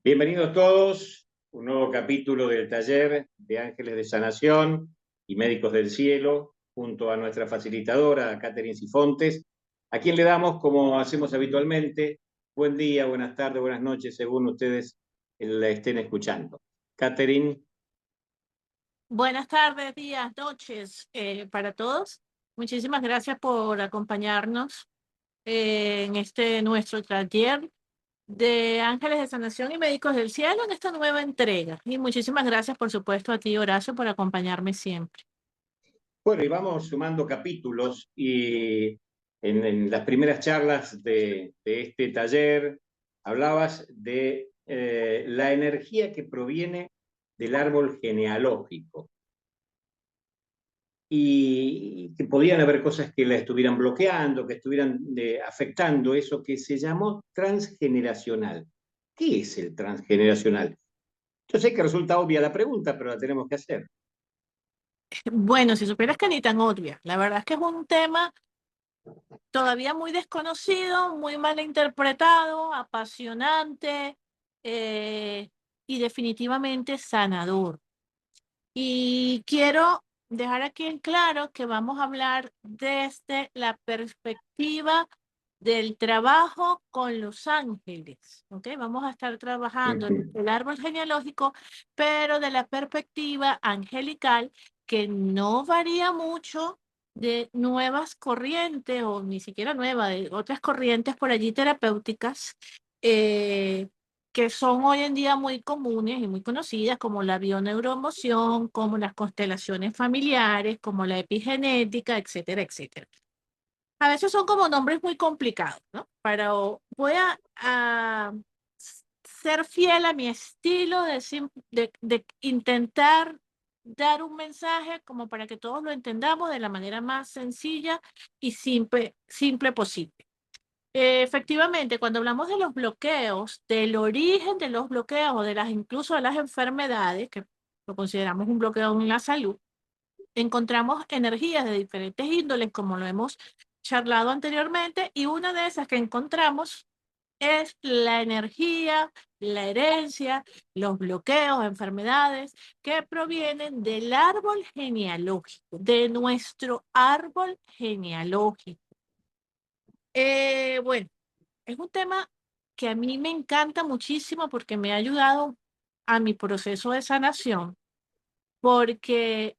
Bienvenidos todos, un nuevo capítulo del taller de Ángeles de Sanación y Médicos del Cielo, junto a nuestra facilitadora, Catherine Sifontes, a quien le damos, como hacemos habitualmente, buen día, buenas tardes, buenas noches, según ustedes la estén escuchando. Catherine. Buenas tardes, días, noches para todos. Muchísimas gracias por acompañarnos en este nuestro taller de Ángeles de Sanación y Médicos del Cielo en esta nueva entrega. Y muchísimas gracias, por supuesto, a ti, Horacio, por acompañarme siempre. Bueno, y vamos sumando capítulos y en las primeras charlas de este taller hablabas de la energía que proviene del árbol genealógico y que podían haber cosas que la estuvieran bloqueando, que estuvieran afectando eso que se llamó transgeneracional. ¿Qué es el transgeneracional? Yo sé que resulta obvia la pregunta, pero la tenemos que hacer. Bueno, si supieras que ni tan obvia. La verdad es que es un tema todavía muy desconocido, muy mal interpretado, apasionante eh, y definitivamente sanador. Y quiero dejar aquí en claro que vamos a hablar desde la perspectiva del trabajo con los ángeles, ¿ok? Vamos a estar trabajando en el árbol genealógico, pero de la perspectiva angelical, que no varía mucho de nuevas corrientes, o ni siquiera nuevas, de otras corrientes por allí terapéuticas, eh, que son hoy en día muy comunes y muy conocidas, como la bioneuroemoción, como las constelaciones familiares, como la epigenética, etcétera, etcétera. A veces son como nombres muy complicados, ¿no? Pero voy a ser fiel a mi estilo de intentar dar un mensaje como para que todos lo entendamos de la manera más sencilla y simple posible. Efectivamente, cuando hablamos de los bloqueos, del origen de los bloqueos o de incluso de las enfermedades, que lo consideramos un bloqueo en la salud, encontramos energías de diferentes índoles, como lo hemos charlado anteriormente, y una de esas que encontramos es la energía, la herencia, los bloqueos, enfermedades que provienen del árbol genealógico, de nuestro árbol genealógico. Bueno, es un tema que a mí me encanta muchísimo porque me ha ayudado a mi proceso de sanación, porque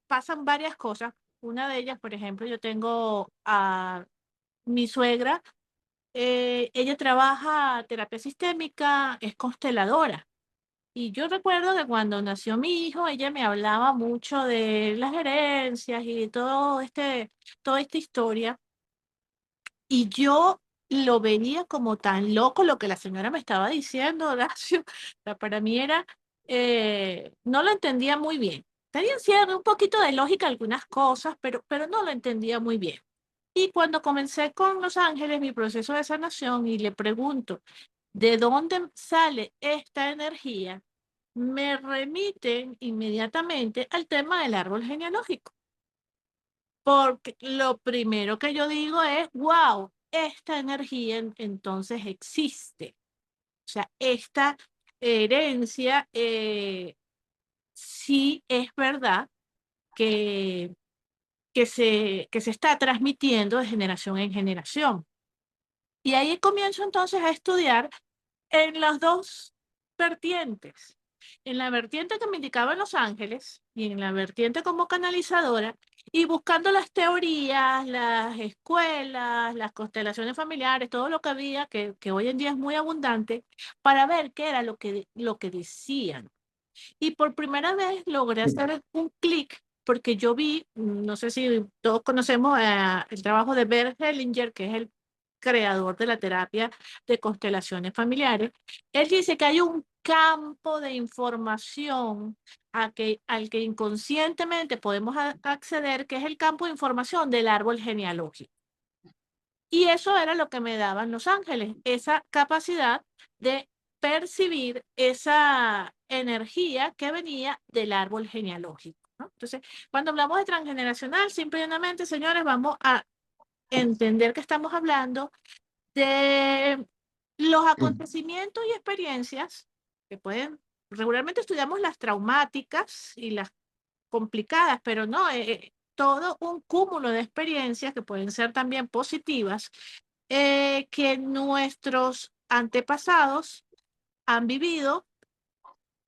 pasan varias cosas. Una de ellas, por ejemplo, yo tengo a mi suegra, ella trabaja terapia sistémica, es consteladora. Y yo recuerdo que cuando nació mi hijo, ella me hablaba mucho de las herencias y toda esta historia. Y yo lo veía como tan loco lo que la señora me estaba diciendo, Horacio. O sea, para mí era, no lo entendía muy bien. Tenía cierto, un poquito de lógica algunas cosas, pero no lo entendía muy bien. Y cuando comencé con Los Ángeles, mi proceso de sanación, y le pregunto, ¿de dónde sale esta energía? Me remiten inmediatamente al tema del árbol genealógico. Porque lo primero que yo digo es, wow, esta energía entonces existe. O sea, esta herencia sí es verdad que, que se está transmitiendo de generación en generación. Y ahí comienzo entonces a estudiar en las dos vertientes. En la vertiente que me indicaba en Los Ángeles y en la vertiente como canalizadora, y buscando las teorías, las escuelas, las constelaciones familiares, todo lo que había, que hoy en día es muy abundante, para ver qué era lo que decían. Y por primera vez logré hacer un clic porque yo vi, no sé si todos conocemos el trabajo de Bert Hellinger, que es el creador de la terapia de constelaciones familiares. Él dice que hay un campo de información al que inconscientemente podemos acceder, que es el campo de información del árbol genealógico. Y eso era lo que me daban Los Ángeles, esa capacidad de percibir esa energía que venía del árbol genealógico, ¿no? Entonces, cuando hablamos de transgeneracional, simplemente, señores, vamos a entender que estamos hablando de Los acontecimientos y experiencias que pueden, regularmente estudiamos las traumáticas y las complicadas, pero no, todo un cúmulo de experiencias que pueden ser también positivas, que nuestros antepasados han vivido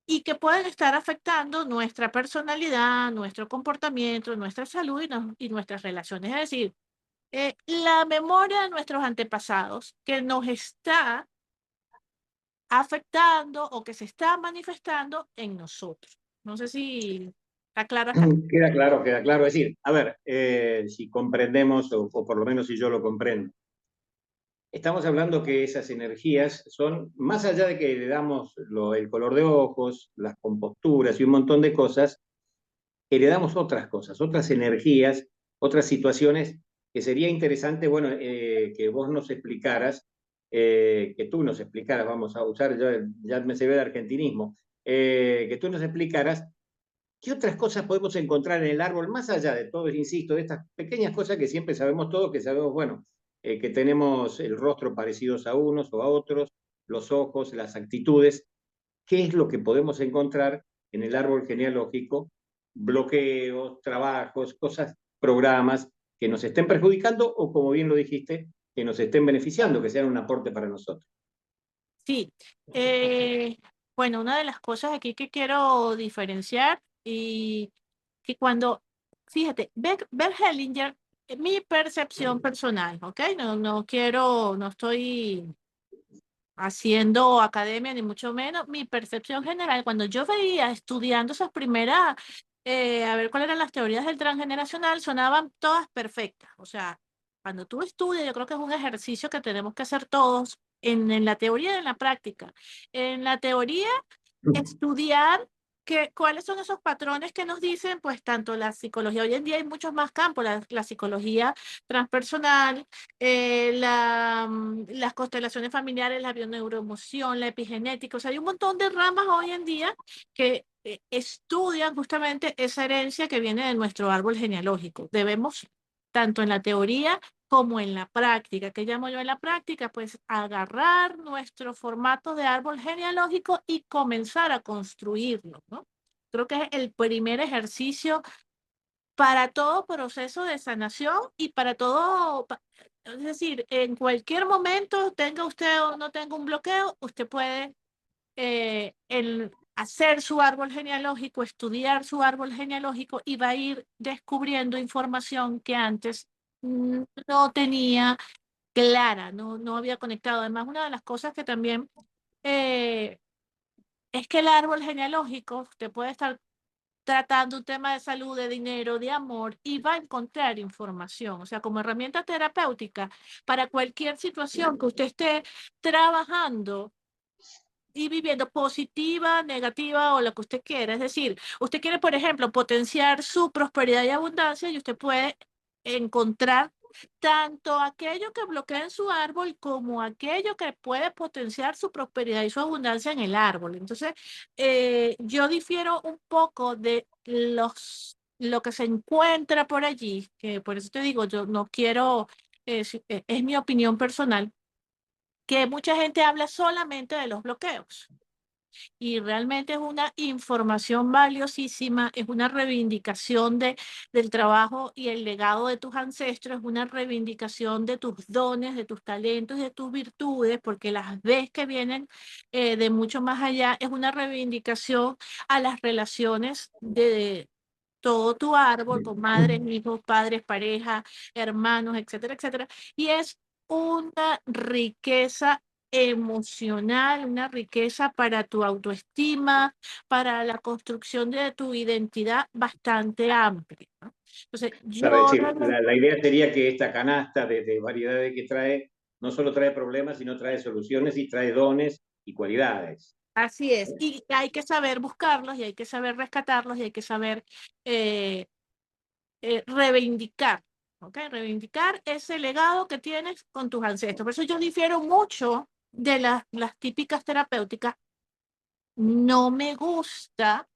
y que pueden estar afectando nuestra personalidad, nuestro comportamiento, nuestra salud y nuestras relaciones. Es decir, la memoria de nuestros antepasados que nos está afectando o que se está manifestando en nosotros. No sé si está claro hasta acá. Queda claro, queda claro. Es decir, a ver, si comprendemos, o por lo menos si yo lo comprendo, estamos hablando que esas energías son, más allá de que le damos el color de ojos, las composturas y un montón de cosas, heredamos otras cosas, otras energías, otras situaciones que sería interesante, bueno, que vos nos explicaras, que tú nos explicaras, vamos a usar, ya me se ve de argentinismo, que tú nos explicaras qué otras cosas podemos encontrar en el árbol, más allá de todo, insisto, de estas pequeñas cosas que siempre sabemos todos, que sabemos, bueno, que tenemos el rostro parecidos a unos o a otros, los ojos, las actitudes, qué es lo que podemos encontrar en el árbol genealógico, bloqueos, trabajos, cosas, programas que nos estén perjudicando o, como bien lo dijiste, que nos estén beneficiando, que sean un aporte para nosotros. Sí. eh, bueno, una de las cosas aquí que quiero diferenciar y que cuando, fíjate, Bert Hellinger, mi percepción personal, ¿ok? No quiero, no estoy haciendo academia, ni mucho menos. Mi percepción general, cuando yo veía estudiando esas primeras, a ver cuáles eran las teorías del transgeneracional, sonaban todas perfectas. O sea, cuando tú estudias, yo creo que es un ejercicio que tenemos que hacer todos en la teoría y en la práctica. En la teoría, estudiar cuáles son esos patrones que nos dicen, pues tanto la psicología, hoy en día hay muchos más campos, la psicología transpersonal, las constelaciones familiares, la bioneuroemoción, la epigenética, o sea, hay un montón de ramas hoy en día que estudian justamente esa herencia que viene de nuestro árbol genealógico. Debemos, tanto en la teoría como en la práctica. ¿Qué llamo yo en la práctica? Pues agarrar nuestro formato de árbol genealógico y comenzar a construirlo, ¿no? Creo que es el primer ejercicio para todo proceso de sanación y para todo, es decir, en cualquier momento, tenga usted o no tenga un bloqueo, usted puede hacer su árbol genealógico, estudiar su árbol genealógico y va a ir descubriendo información que antes no tenía clara, no había conectado. Además, una de las cosas que también eh, es que el árbol genealógico, usted puede estar tratando un tema de salud, de dinero, de amor, y va a encontrar información, o sea, como herramienta terapéutica para cualquier situación que usted esté trabajando y viviendo, positiva, negativa o lo que usted quiera. Es decir, usted quiere, por ejemplo, potenciar su prosperidad y abundancia y usted puede encontrar tanto aquello que bloquea en su árbol como aquello que puede potenciar su prosperidad y su abundancia en el árbol. Entonces, yo difiero un poco de lo que se encuentra por allí, que por eso te digo, yo no quiero, es mi opinión personal, que mucha gente habla solamente de los bloqueos y realmente es una información valiosísima, es una reivindicación del trabajo y el legado de tus ancestros, es una reivindicación de tus dones, de tus talentos, de tus virtudes, porque las ves que vienen de mucho más allá, es una reivindicación a las relaciones de todo tu árbol, con madres, hijos, padres, pareja, hermanos, etcétera, etcétera. Y es una riqueza emocional, una riqueza para tu autoestima, para la construcción de tu identidad bastante amplia, ¿no? Entonces, Claro, es yo decir, realmente, la idea sería que esta canasta de variedades que trae, no solo trae problemas, sino trae soluciones y trae dones y cualidades. así es, y hay que saber buscarlos, y hay que saber rescatarlos, y hay que saber eh, reivindicar, ¿ok? Reivindicar ese legado que tienes con tus ancestros. Por eso yo difiero mucho de las típicas terapéuticas. No me gusta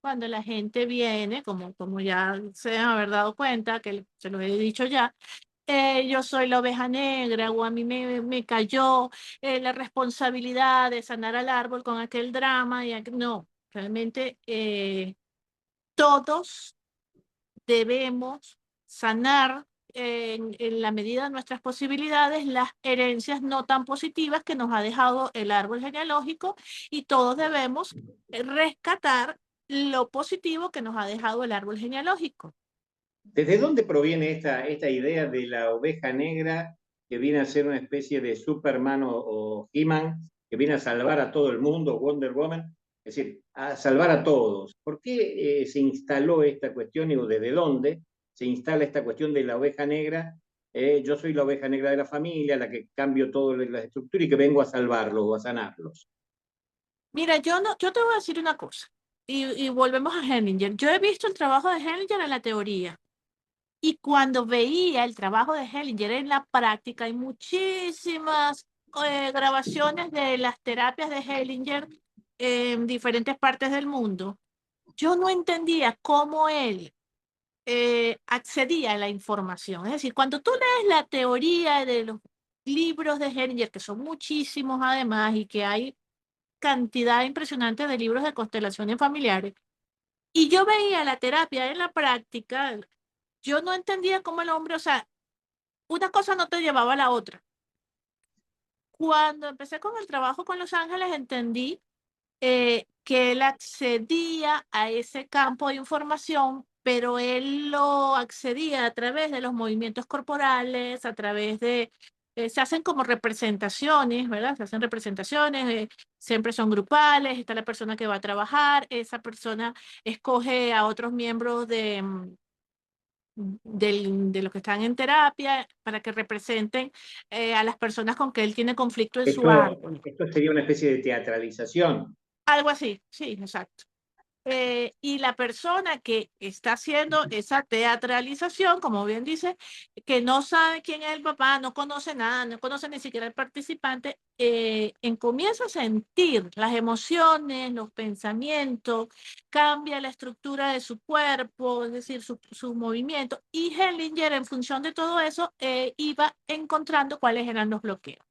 cuando la gente viene, como ya se deben haber dado cuenta, que se los he dicho ya, yo soy la oveja negra, o a mí me cayó la responsabilidad de sanar al árbol con aquel drama. No, realmente todos debemos sanar en la medida de nuestras posibilidades las herencias no tan positivas que nos ha dejado el árbol genealógico, y todos debemos rescatar lo positivo que nos ha dejado el árbol genealógico. ¿Desde dónde proviene esta idea de la oveja negra que viene a ser una especie de Superman o He-Man, que viene a salvar a todo el mundo, Wonder Woman? Es decir, a salvar a todos. ¿Por qué se instaló esta cuestión o desde dónde se instala esta cuestión de la oveja negra? Yo soy la oveja negra de la familia, la que cambio toda la estructura y que vengo a salvarlos o a sanarlos. Mira, yo te voy a decir una cosa, y volvemos a Hellinger. Yo he visto el trabajo de Hellinger en la teoría, y cuando veía el trabajo de Hellinger en la práctica, hay muchísimas grabaciones de las terapias de Hellinger en diferentes partes del mundo. Yo no entendía cómo él accedía a la información. Es decir, cuando tú lees la teoría de los libros de Hellinger, que son muchísimos además, y que hay cantidad impresionante de libros de constelaciones familiares, y yo veía la terapia en la práctica, yo no entendía cómo el hombre, o sea, una cosa no te llevaba a la otra. Cuando empecé con el trabajo con Los Ángeles, entendí que él accedía a ese campo de información, pero él lo accedía a través de los movimientos corporales, a través de, se hacen como representaciones, ¿verdad? Se hacen representaciones, siempre son grupales, está la persona que va a trabajar, esa persona escoge a otros miembros de los que están en terapia para que representen a las personas con que él tiene conflicto en su árbol. Esto sería una especie de teatralización. Algo así, sí, exacto. Y la persona que está haciendo esa teatralización, como bien dice, que no sabe quién es el papá, no conoce nada, no conoce ni siquiera al participante, comienza a sentir las emociones, los pensamientos, cambia la estructura de su cuerpo, es decir, su movimiento, y Hellinger, en función de todo eso, iba encontrando cuáles eran los bloqueos.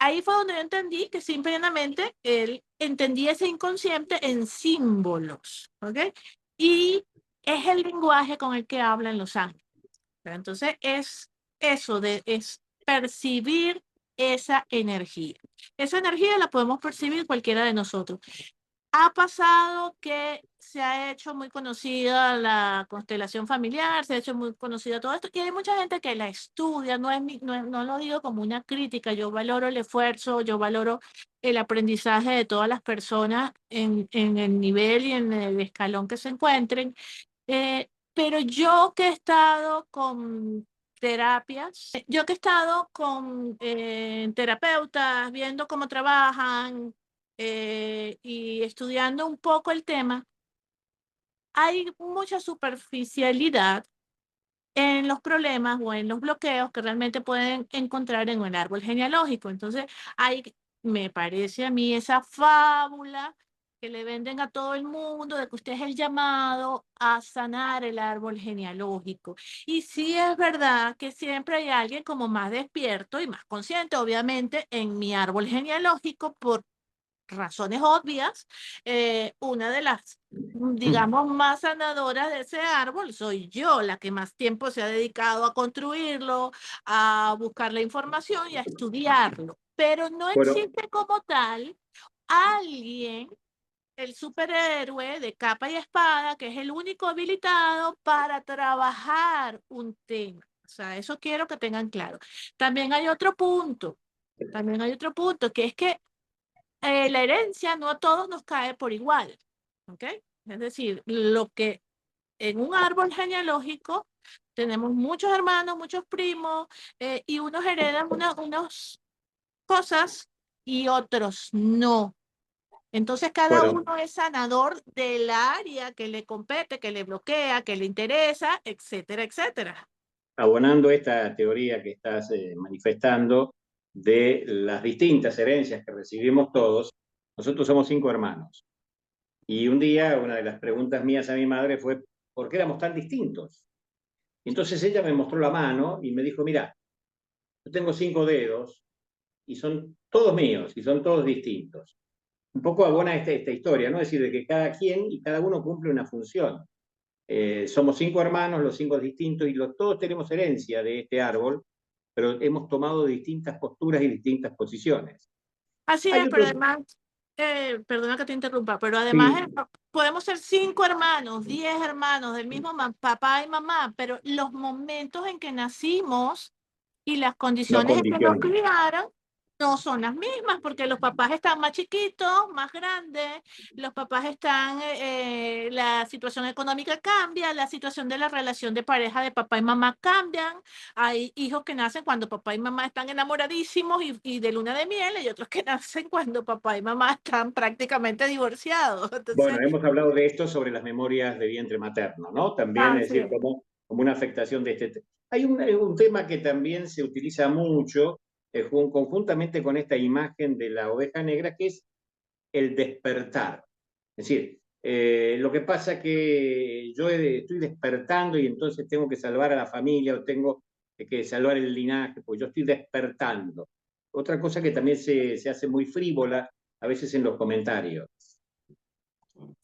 Ahí fue donde yo entendí que simplemente él entendía ese inconsciente en símbolos, ¿ok? Y es el lenguaje con el que habla en Los Ángeles. Pero entonces es eso es percibir esa energía. Esa energía la podemos percibir cualquiera de nosotros. Ha pasado que se ha hecho muy conocida la constelación familiar, se ha hecho muy conocida todo esto, y hay mucha gente que la estudia, no lo digo como una crítica, yo valoro el esfuerzo, yo valoro el aprendizaje de todas las personas en el nivel y en el escalón que se encuentren, pero yo que he estado con terapias, yo que he estado con terapeutas, viendo cómo trabajan, y estudiando un poco el tema, hay mucha superficialidad en los problemas o en los bloqueos que realmente pueden encontrar en el árbol genealógico. Entonces, hay, me parece a mí, esa fábula que le venden a todo el mundo de que usted es el llamado a sanar el árbol genealógico. Y sí es verdad que siempre hay alguien como más despierto y más consciente, obviamente, en mi árbol genealógico, por razones obvias. Una de las, digamos, más sanadoras de ese árbol soy yo, la que más tiempo se ha dedicado a construirlo, a buscar la información y a estudiarlo. Pero no Bueno, existe como tal alguien, el superhéroe de capa y espada, que es el único habilitado para trabajar un tema. O sea, eso quiero que tengan claro. También hay otro punto, que es que la herencia no a todos nos cae por igual, ¿ok? Es decir, lo que en un árbol genealógico tenemos muchos hermanos, muchos primos, y unos heredan unas cosas y otros no. Entonces cada bueno, uno es sanador del área que le compete, que le bloquea, que le interesa, etcétera, etcétera. abonando esta teoría que estás manifestando de las distintas herencias que recibimos todos, nosotros somos 5 hermanos. Y un día una de las preguntas mías a mi madre fue, ¿por qué éramos tan distintos? Entonces ella me mostró la mano y me dijo, mira, yo tengo 5 dedos y son todos míos y son todos distintos. Un poco abona esta historia, ¿no? Es decir, de que cada quien y cada uno cumple una función. Somos 5 hermanos, los 5 distintos, y todos tenemos herencia de este árbol, pero hemos tomado distintas posturas y distintas posiciones. Así Hay es, pero otros, además, perdona que te interrumpa, pero además sí, podemos ser 5 hermanos, 10 hermanos del mismo papá y mamá, pero los momentos en que nacimos y las no condiciones en que nos condicionan. criaron no son las mismas, porque los papás están más chiquitos, más grandes, los papás están, la situación económica cambia, la situación de la relación de pareja de papá y mamá cambian, hay hijos que nacen cuando papá y mamá están enamoradísimos y de luna de miel, y otros que nacen cuando papá y mamá están prácticamente divorciados. Bueno, Entonces, hemos hablado de esto sobre las memorias de vientre materno, ¿no? También, es así decir, es. como una afectación de este. Hay un tema que también se utiliza mucho, conjuntamente con esta imagen de la oveja negra, que es el despertar. Es decir, lo que pasa es que yo estoy despertando y entonces tengo que salvar a la familia o tengo que salvar el linaje, pues yo estoy despertando. Otra cosa que también se hace muy frívola a veces en los comentarios.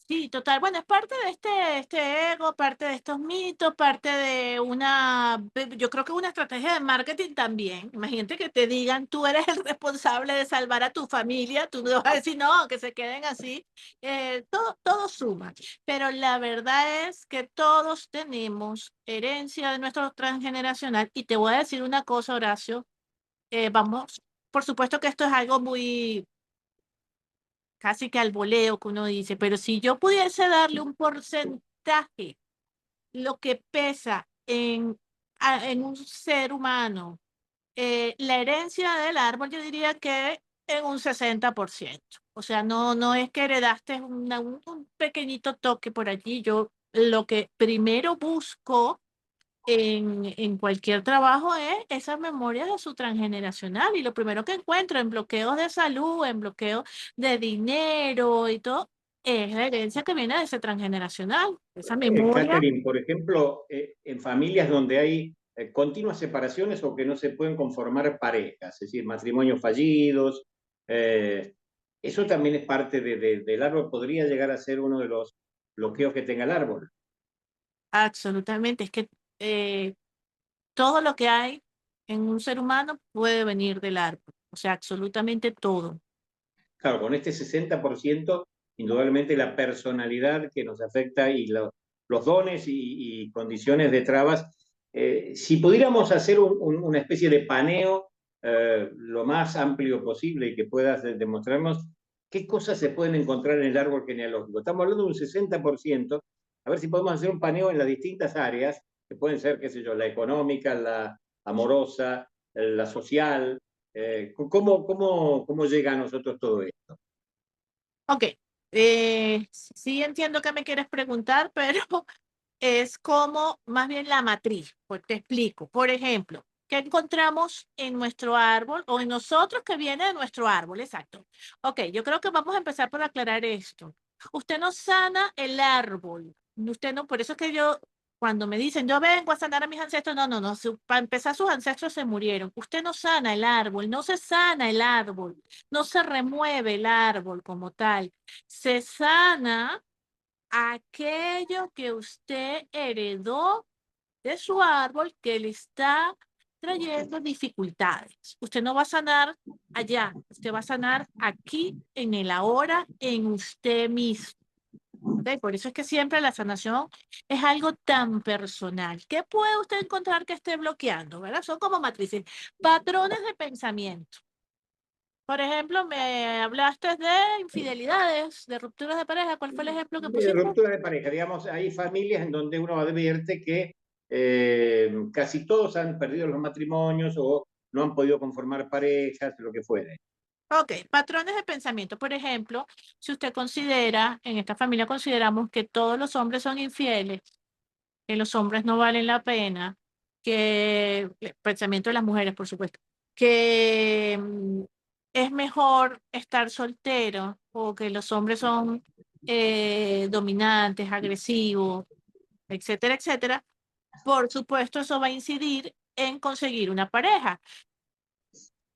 Sí, total. Bueno, es parte de este ego, parte de estos mitos, parte de yo creo que una estrategia de marketing también. Imagínate que te digan, tú eres el responsable de salvar a tu familia, tú no vas a decir, no, que se queden así. Todo suma. Pero la verdad es que todos tenemos herencia de nuestro transgeneracional. Y te voy a decir una cosa, Horacio. Vamos, por supuesto que esto es algo muy casi que al voleo que uno dice, pero si yo pudiese darle un porcentaje, lo que pesa en un ser humano, la herencia del árbol, yo diría que en un 60%. O sea, no es que heredaste un pequeñito toque por allí. Yo lo que primero busco en cualquier trabajo es esa memoria de su transgeneracional, y lo primero que encuentro en bloqueos de salud, en bloqueos de dinero y todo, es la herencia que viene de ese transgeneracional, esa memoria. Catherine, por ejemplo, en familias donde hay continuas separaciones o que no se pueden conformar parejas, es decir, matrimonios fallidos, eso también es parte del árbol, podría llegar a ser uno de los bloqueos que tenga el árbol. Absolutamente, es que eh, todo lo que hay en un ser humano puede venir del árbol, o sea, absolutamente todo. Claro, con este 60%, indudablemente la personalidad que nos afecta y los dones y condiciones de trabas, si pudiéramos hacer una especie de paneo lo más amplio posible y que puedas demostrarnos qué cosas se pueden encontrar en el árbol genealógico. Estamos hablando de un 60%, a ver si podemos hacer un paneo en las distintas áreas, que pueden ser, qué sé yo, la económica, la amorosa, la social, ¿cómo llega a nosotros todo esto? Ok, sí entiendo que me quieres preguntar, pero es como más bien la matriz. Pues te explico. Por ejemplo, ¿qué encontramos en nuestro árbol o en nosotros que viene de nuestro árbol? Exacto. Ok, yo creo que vamos a empezar por aclarar esto. Usted no sana el árbol. Usted no, por eso es que yo, cuando me dicen, yo vengo a sanar a mis ancestros, no. Para empezar, sus ancestros se murieron. Usted no sana el árbol, no se sana el árbol, no se remueve el árbol como tal. Se sana aquello que usted heredó de su árbol que le está trayendo dificultades. Usted no va a sanar allá, usted va a sanar aquí, en el ahora, en usted mismo. ¿Ok? Por eso es que siempre la sanación es algo tan personal. ¿Qué puede usted encontrar que esté bloqueando? ¿Verdad? Son como matrices, patrones de pensamiento. Por ejemplo, me hablaste de infidelidades, de rupturas de pareja. ¿Cuál fue el ejemplo que pusiste? Ruptura de pareja, digamos, hay familias en donde uno advierte que casi todos han perdido los matrimonios o no han podido conformar parejas, lo que fuere. Ok, patrones de pensamiento. Por ejemplo, si usted considera, en esta familia consideramos que todos los hombres son infieles, que los hombres no valen la pena, que, pensamiento de las mujeres, por supuesto, que es mejor estar soltero, o que los hombres son dominantes, agresivos, etcétera, etcétera. por supuesto, eso va a incidir en conseguir una pareja.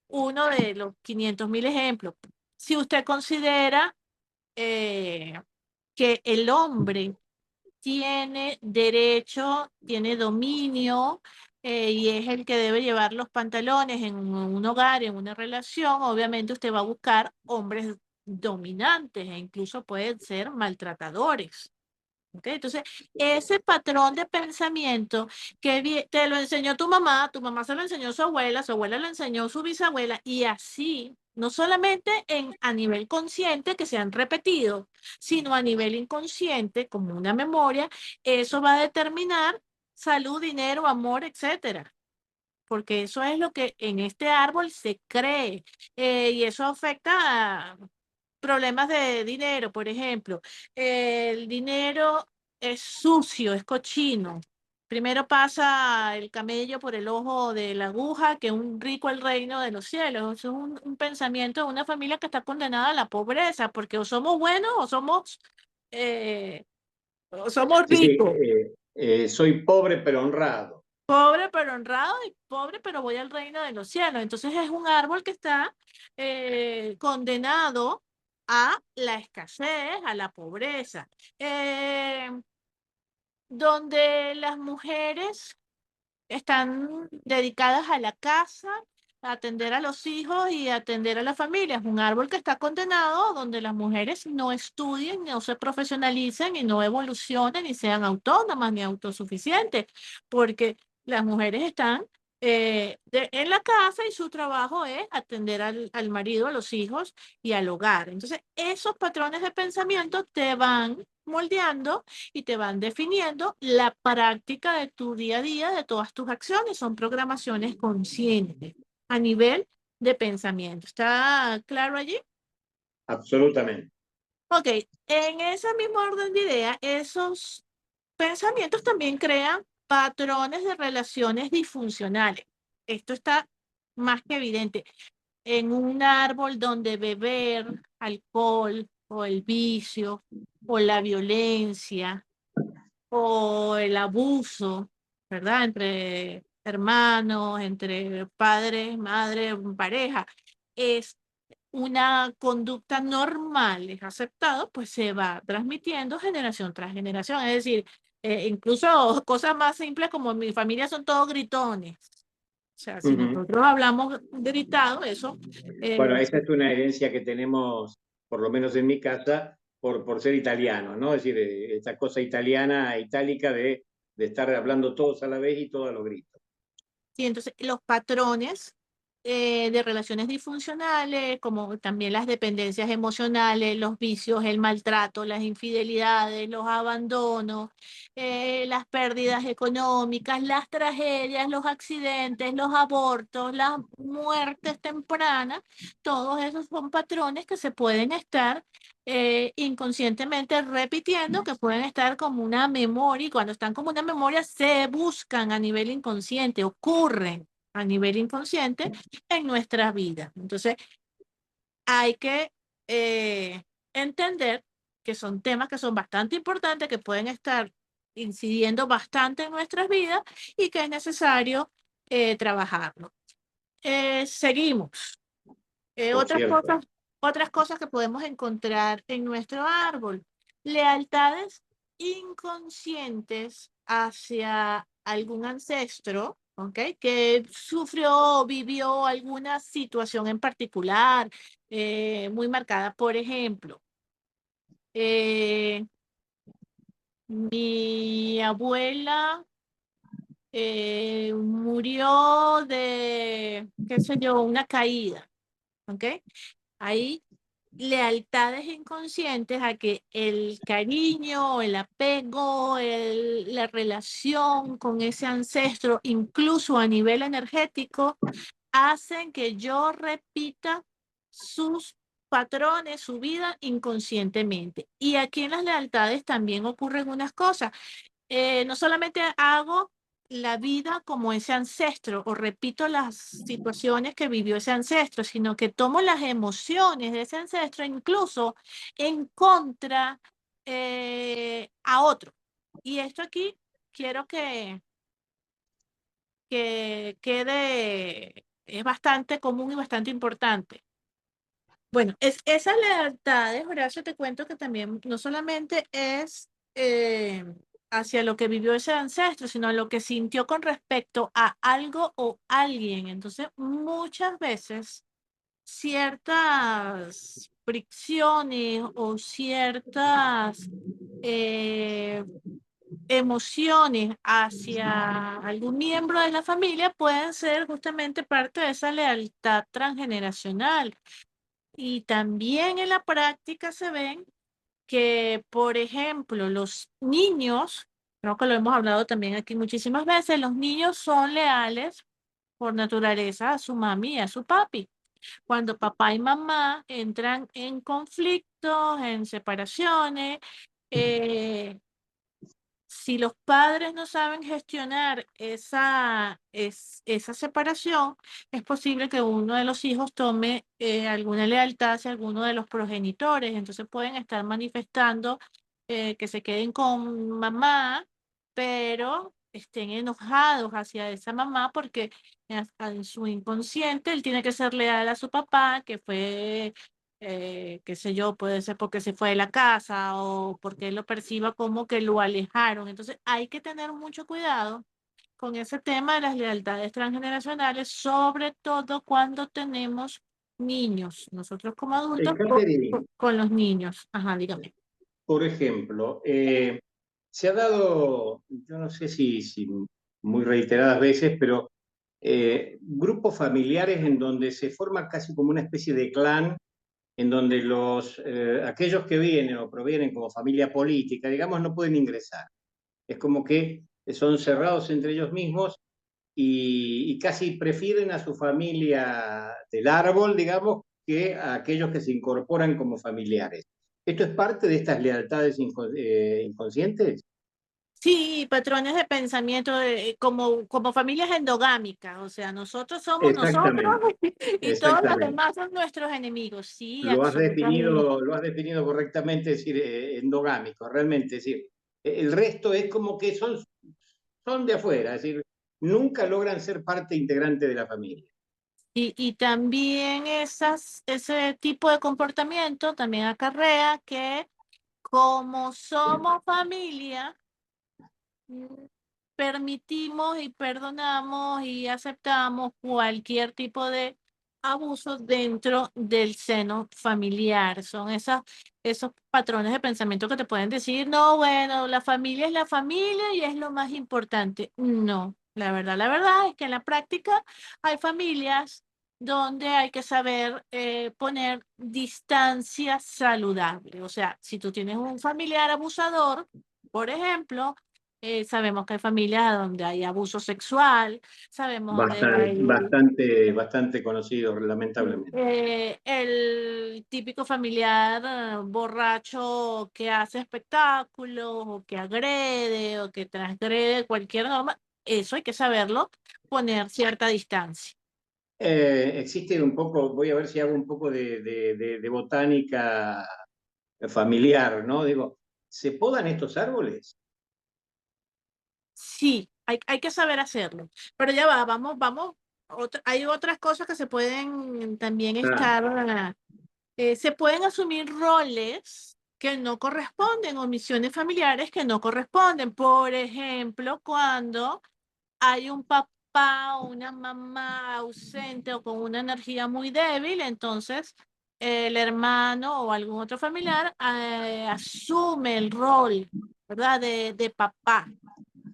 Uno de los 500.000 ejemplos. Si usted considera que el hombre tiene derecho, tiene dominio y es el que debe llevar los pantalones en un hogar, en una relación, obviamente usted va a buscar hombres dominantes e incluso pueden ser maltratadores. ¿Okay? Entonces, ese patrón de pensamiento que te lo enseñó tu mamá se lo enseñó su abuela lo enseñó su bisabuela, y así, no solamente a nivel consciente que se han repetido, sino a nivel inconsciente, como una memoria, eso va a determinar salud, dinero, amor, etcétera. Porque eso es lo que en este árbol se cree, y eso afecta a problemas de dinero, por ejemplo. El dinero es sucio, es cochino. Primero pasa el camello por el ojo de la aguja, que un rico el reino de los cielos. Eso es un pensamiento de una familia que está condenada a la pobreza, porque o somos buenos eh, o somos Sí, sí, ricos. soy pobre pero honrado. Pobre pero honrado y pobre pero voy al reino de los cielos. Entonces es un árbol que está condenado a la escasez, a la pobreza, donde las mujeres están dedicadas a la casa, a atender a los hijos y a atender a la familia. Es un árbol que está condenado donde las mujeres no estudien, no se profesionalicen y no evolucionen ni sean autónomas ni autosuficientes, porque las mujeres están en la casa y su trabajo es atender al marido, a los hijos y al hogar. Entonces, esos patrones de pensamiento te van moldeando y te van definiendo la práctica de tu día a día, de todas tus acciones. Son programaciones conscientes a nivel de pensamiento. ¿Está claro allí? Absolutamente. Ok, en ese mismo orden de ideas, esos pensamientos también crean patrones de relaciones disfuncionales. Esto está más que evidente. En un árbol donde beber alcohol o el vicio o la violencia o el abuso, ¿verdad? Entre hermanos, entre padres, madre, pareja, es una conducta normal, es aceptado, pues se va transmitiendo generación tras generación. Es decir, incluso cosas más simples como mi familia son todos gritones. O sea, si Ujú. nosotros hablamos gritado, eso Bueno, eh, esa es una herencia que tenemos, por lo menos en mi casa, por ser italiano, ¿no? Es decir, esa cosa italiana, itálica de estar hablando todos a la vez y todos a los gritos. sí, entonces los patrones de relaciones disfuncionales, como también las dependencias emocionales, los vicios, el maltrato, las infidelidades, los abandonos, las pérdidas económicas, las tragedias, los accidentes, los abortos, las muertes tempranas, todos esos son patrones que se pueden estar inconscientemente repitiendo, que pueden estar como una memoria, y cuando están como una memoria se buscan a nivel inconsciente, ocurren a nivel inconsciente en nuestra vida. Entonces, hay que entender que son temas que son bastante importantes, que pueden estar incidiendo bastante en nuestras vidas y que es necesario trabajarlo. Seguimos. Por cierto. Otras cosas que podemos encontrar en nuestro árbol. Lealtades inconscientes hacia algún ancestro, ¿ok? Que sufrió o vivió alguna situación en particular muy marcada. Por ejemplo, eh, mi abuela murió de, qué sé yo, una caída, ¿ok? Hay lealtades inconscientes a que el cariño, el apego, la relación con ese ancestro, incluso a nivel energético, hacen que yo repita sus patrones, su vida inconscientemente. Y aquí en las lealtades también ocurren unas cosas. No solamente hago la vida como ese ancestro o repito las situaciones que vivió ese ancestro, sino que tomo las emociones de ese ancestro incluso en contra a otro. Y esto aquí quiero que quede, es bastante común y bastante importante. Bueno, esas lealtades, Horacio, te cuento que también no solamente es hacia lo que vivió ese ancestro, sino lo que sintió con respecto a algo o alguien. Entonces, muchas veces ciertas fricciones o ciertas eh, emociones hacia algún miembro de la familia pueden ser justamente parte de esa lealtad transgeneracional. Y también en la práctica se ven que, por ejemplo, los niños, creo que lo hemos hablado también aquí muchísimas veces, los niños son leales por naturaleza a su mami y a su papi. Cuando papá y mamá entran en conflictos, en separaciones, eh, si los padres no saben gestionar esa separación, es posible que uno de los hijos tome alguna lealtad hacia alguno de los progenitores. Entonces pueden estar manifestando que se queden con mamá, pero estén enojados hacia esa mamá porque en su inconsciente él tiene que ser leal a su papá, que fue qué sé yo, puede ser porque se fue de la casa o porque él lo perciba como que lo alejaron. Entonces hay que tener mucho cuidado con ese tema de las lealtades transgeneracionales, sobre todo cuando tenemos niños, nosotros como adultos Catherine, con los niños. Ajá, dígame. por ejemplo, se ha dado, yo no sé si muy reiteradas veces, pero grupos familiares en donde se forma casi como una especie de clan, en donde aquellos que vienen o provienen como familia política, digamos, no pueden ingresar. Es como que son cerrados entre ellos mismos y casi prefieren a su familia del árbol, digamos, que a aquellos que se incorporan como familiares. ¿Esto es parte de estas lealtades inconscientes? Sí, patrones de pensamiento como familias endogámicas, o sea, nosotros somos nosotros Exactamente, y todos los exactamente. demás son nuestros enemigos. Sí, absolutamente. Lo has definido correctamente, es decir, endogámico, realmente, es decir, el resto es como que son de afuera, es decir, nunca logran ser parte integrante de la familia. Y también ese tipo de comportamiento también acarrea que como somos familia, mm, permitimos y perdonamos y aceptamos cualquier tipo de abuso dentro del seno familiar. Son esos patrones de pensamiento que te pueden decir, no, bueno, la familia es la familia y es lo más importante. No, la verdad es que en la práctica hay familias donde hay que saber poner distancia saludable. O sea, si tú tienes un familiar abusador, por ejemplo, sabemos que hay familias donde hay abuso sexual, sabemos donde hay Bastante conocido, lamentablemente. el típico familiar borracho que hace espectáculos o que agrede o que transgrede cualquier norma. Eso hay que saberlo, poner cierta distancia. Existe un poco, voy a ver si hago un poco de botánica familiar, ¿no? Digo, ¿se podan estos árboles? Sí, hay que saber hacerlo. Pero ya va, vamos. Hay otras cosas que se pueden también Ah, estar. Se pueden asumir roles que no corresponden o misiones familiares que no corresponden. Por ejemplo, cuando hay un papá o una mamá ausente o con una energía muy débil, entonces el hermano o algún otro familiar asume el rol, ¿verdad? De papá.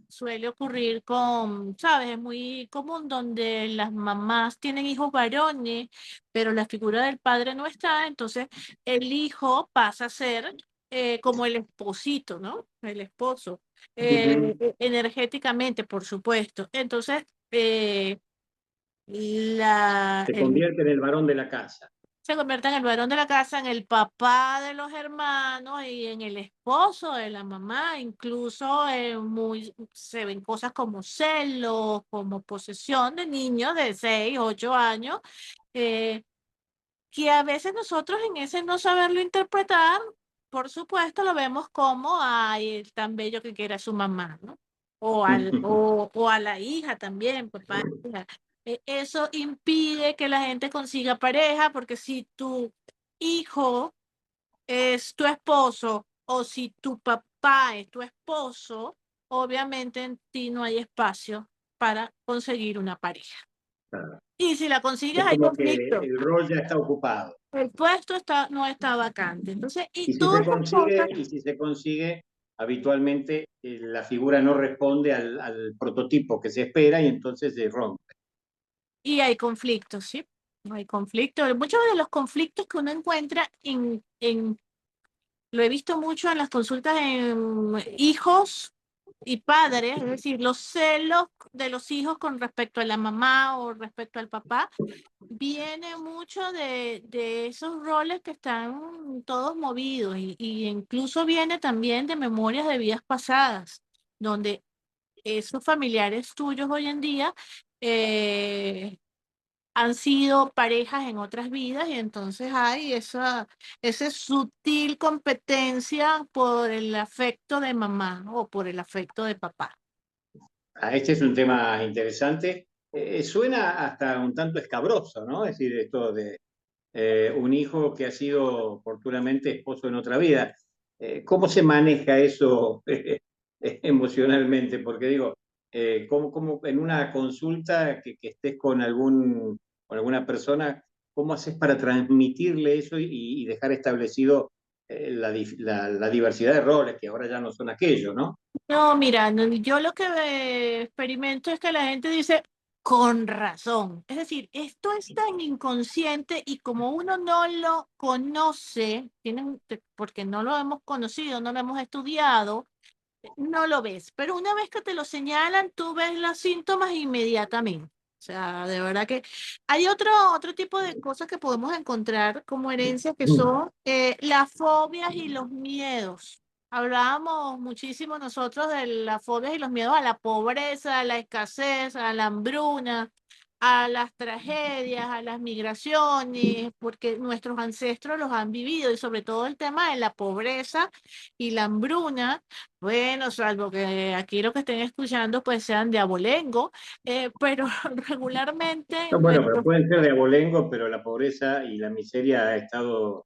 Suele ocurrir con, ¿sabes? Es muy común donde las mamás tienen hijos varones, pero la figura del padre no está, entonces el hijo pasa a ser como el esposito, ¿no? El esposo, ujú. energéticamente, por supuesto. Entonces, la, Se el convierte en el varón de la casa. se convierte en el varón de la casa, en el papá de los hermanos y en el esposo de la mamá. Incluso se ven cosas como celos, como posesión de niños de 6, 8 años, eh, que a veces nosotros en ese no saberlo interpretar, por supuesto, lo vemos como, ay, tan bello que quiere a su mamá, ¿no? o a la hija también, papá, hija. Eso impide que la gente consiga pareja, porque si tu hijo es tu esposo o si tu papá es tu esposo, obviamente en ti no hay espacio para conseguir una pareja. Claro. Y si la consigues Es hay como que conflicto. el rol ya está ocupado. El puesto no está vacante. Entonces, y Y si todas se esas cosas. consigue, habitualmente la figura no responde al prototipo que se espera y entonces se rompe. Y hay conflictos, ¿sí? Hay conflictos. Muchos de los conflictos que uno encuentra lo he visto mucho en las consultas en hijos y padres, es decir, los celos de los hijos con respecto a la mamá o respecto al papá, viene mucho de esos roles que están todos movidos y incluso viene también de memorias de vidas pasadas, donde esos familiares tuyos hoy en día eh, han sido parejas en otras vidas y entonces hay esa sutil competencia por el afecto de mamá o por el afecto de papá. Este es un tema interesante. Suena hasta un tanto escabroso, ¿no? Es decir, esto de un hijo que ha sido oportunamente esposo en otra vida. ¿Cómo se maneja eso emocionalmente? Porque digo, ¿cómo en una consulta que estés con alguna persona, cómo haces para transmitirle eso y dejar establecido la diversidad de roles, que ahora ya no son aquellos, ¿no? No, mira, yo lo que experimento es que la gente dice con razón. Es decir, esto es tan inconsciente y como uno no lo conoce, porque no lo hemos conocido, no lo hemos estudiado, no lo ves, pero una vez que te lo señalan, tú ves los síntomas inmediatamente. O sea, de verdad que hay otro tipo de cosas que podemos encontrar como herencia que son las fobias y los miedos. Hablábamos muchísimo nosotros de las fobias y los miedos a la pobreza, a la escasez, a la hambruna, a las tragedias, a las migraciones, porque nuestros ancestros los han vivido y sobre todo el tema de la pobreza y la hambruna. Bueno, salvo que aquí lo que estén escuchando pues sean de abolengo, pero regularmente No, bueno, pero pueden ser de abolengo, pero la pobreza y la miseria ha estado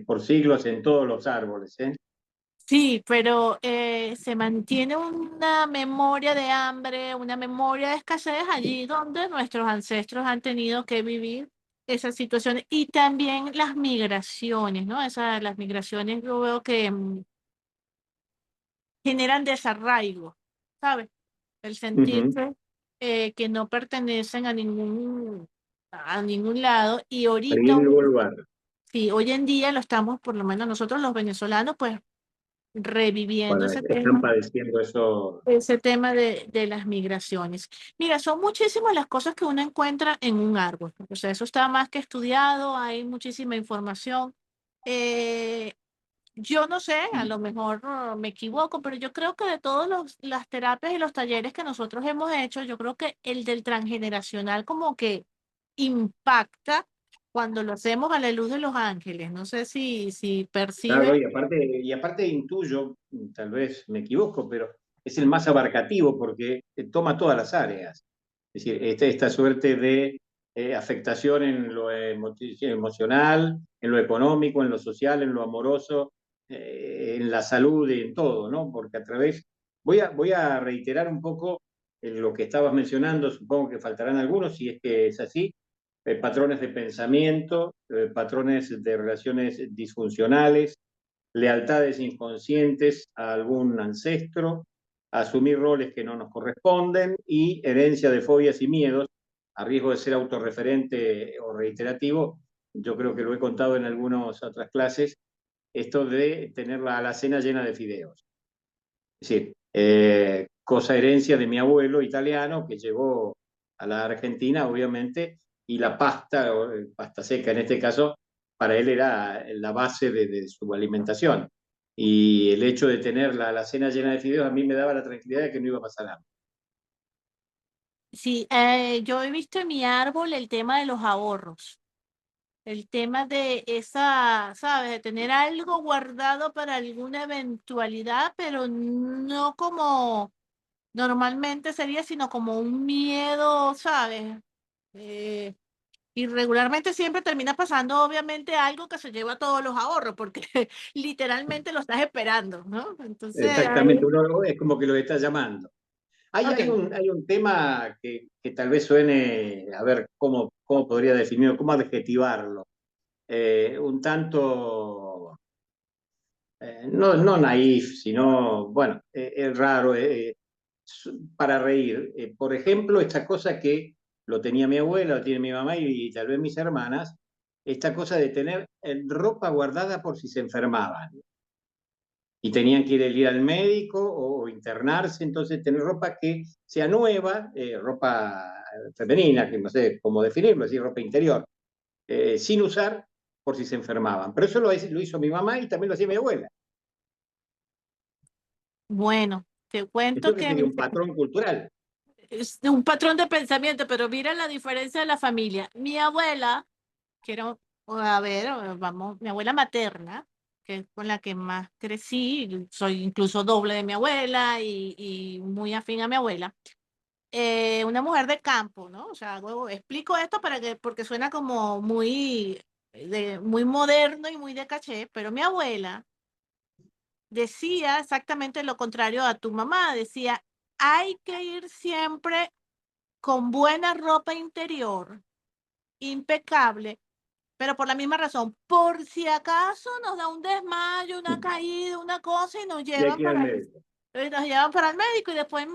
por siglos en todos los árboles, ¿eh? sí, pero se mantiene una memoria de hambre, una memoria de escasez allí donde nuestros ancestros han tenido que vivir esas situaciones y también las migraciones, ¿no? Las migraciones yo veo que generan desarraigo, ¿sabes? El Ujú. sentirse que no pertenecen a ningún lado y A ahorita, ningún lugar. sí, hoy en día lo estamos, por lo menos nosotros los venezolanos, pues reviviendo Bueno, están padeciendo eso. ese tema de las migraciones. Mira, son muchísimas las cosas que uno encuentra en un árbol. O sea, eso está más que estudiado, hay muchísima información. Eh, yo no sé, a lo mejor me equivoco, pero yo creo que de todas las terapias y los talleres que nosotros hemos hecho, yo creo que el del transgeneracional como que impacta cuando lo hacemos a la luz de los ángeles. No sé si percibe. Claro, y aparte intuyo, tal vez me equivoco, pero es el más abarcativo porque toma todas las áreas. Es decir, esta suerte de afectación en lo emocional, en lo económico, en lo social, en lo amoroso, en la salud y en todo, ¿no? Porque a través, voy a reiterar un poco lo que estabas mencionando, supongo que faltarán algunos, si es que es así, patrones de pensamiento, patrones de relaciones disfuncionales, lealtades inconscientes a algún ancestro, asumir roles que no nos corresponden y herencia de fobias y miedos, a riesgo de ser autorreferente o reiterativo. Yo creo que lo he contado en algunas otras clases, esto de tener la alacena llena de fideos. Es decir, cosa herencia de mi abuelo italiano que llegó a la Argentina, obviamente, y la pasta, o pasta seca en este caso, para él era la base de su alimentación. Y el hecho de tener la alacena llena de fideos a mí me daba la tranquilidad de que no iba a pasar hambre. Sí, yo he visto en mi árbol el tema de los ahorros. el tema de esa, ¿sabes? De tener algo guardado para alguna eventualidad, pero no como normalmente sería, sino como un miedo, ¿sabes? Eh, y regularmente siempre termina pasando, obviamente, algo que se lleva todos los ahorros, porque literalmente lo estás esperando, ¿no? Entonces, Exactamente, uno es como que lo está llamando. ok. Hay un tema que tal vez suene, a ver cómo podría definirlo, cómo adjetivarlo. Un tanto, no naif, sino, bueno, es raro, para reír. Por ejemplo, esta cosa que lo tenía mi abuela, lo tiene mi mamá y tal vez mis hermanas, esta cosa de tener ropa guardada por si se enfermaban y tenían que ir al médico o internarse, entonces tener ropa que sea nueva, ropa femenina, que no sé cómo definirlo, así ropa interior, sin usar por si se enfermaban. Pero eso lo hizo mi mamá y también lo hacía mi abuela. Bueno, te cuento Entonces que sería un patrón cultural. es un patrón de pensamiento, pero mira la diferencia de la familia. Mi abuela, que era, a ver, vamos, mi abuela materna, que es con la que más crecí, soy incluso doble de mi abuela y muy afín a mi abuela, una mujer de campo, ¿no? O sea, explico esto para que, porque suena como muy, muy moderno y muy de caché, pero mi abuela decía exactamente lo contrario a tu mamá, decía, hay que ir siempre con buena ropa interior, impecable, pero por la misma razón, por si acaso nos da un desmayo, una caída, una cosa y Y hay que ir al médico. nos llevan para el médico y después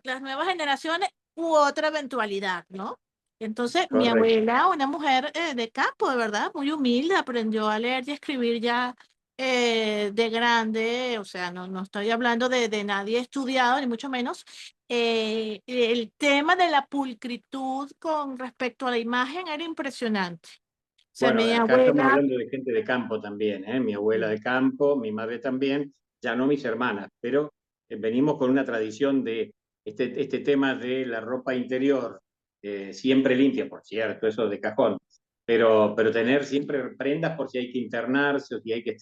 las nuevas generaciones u otra eventualidad, ¿no? Entonces, mi Correcto. abuela, una mujer de campo, de verdad, muy humilde, aprendió a leer y escribir ya de grande, o sea, no estoy hablando de nadie estudiado, ni mucho menos. El tema de la pulcritud con respecto a la imagen era impresionante. O sea, Bueno, mi acá estamos abuela, hablando de gente de campo también, ¿eh? Mi abuela de campo, mi madre también, ya no mis hermanas, pero venimos con una tradición de este tema de la ropa interior, siempre limpia, por cierto, eso de cajón, pero tener siempre prendas por si hay que internarse o si hay que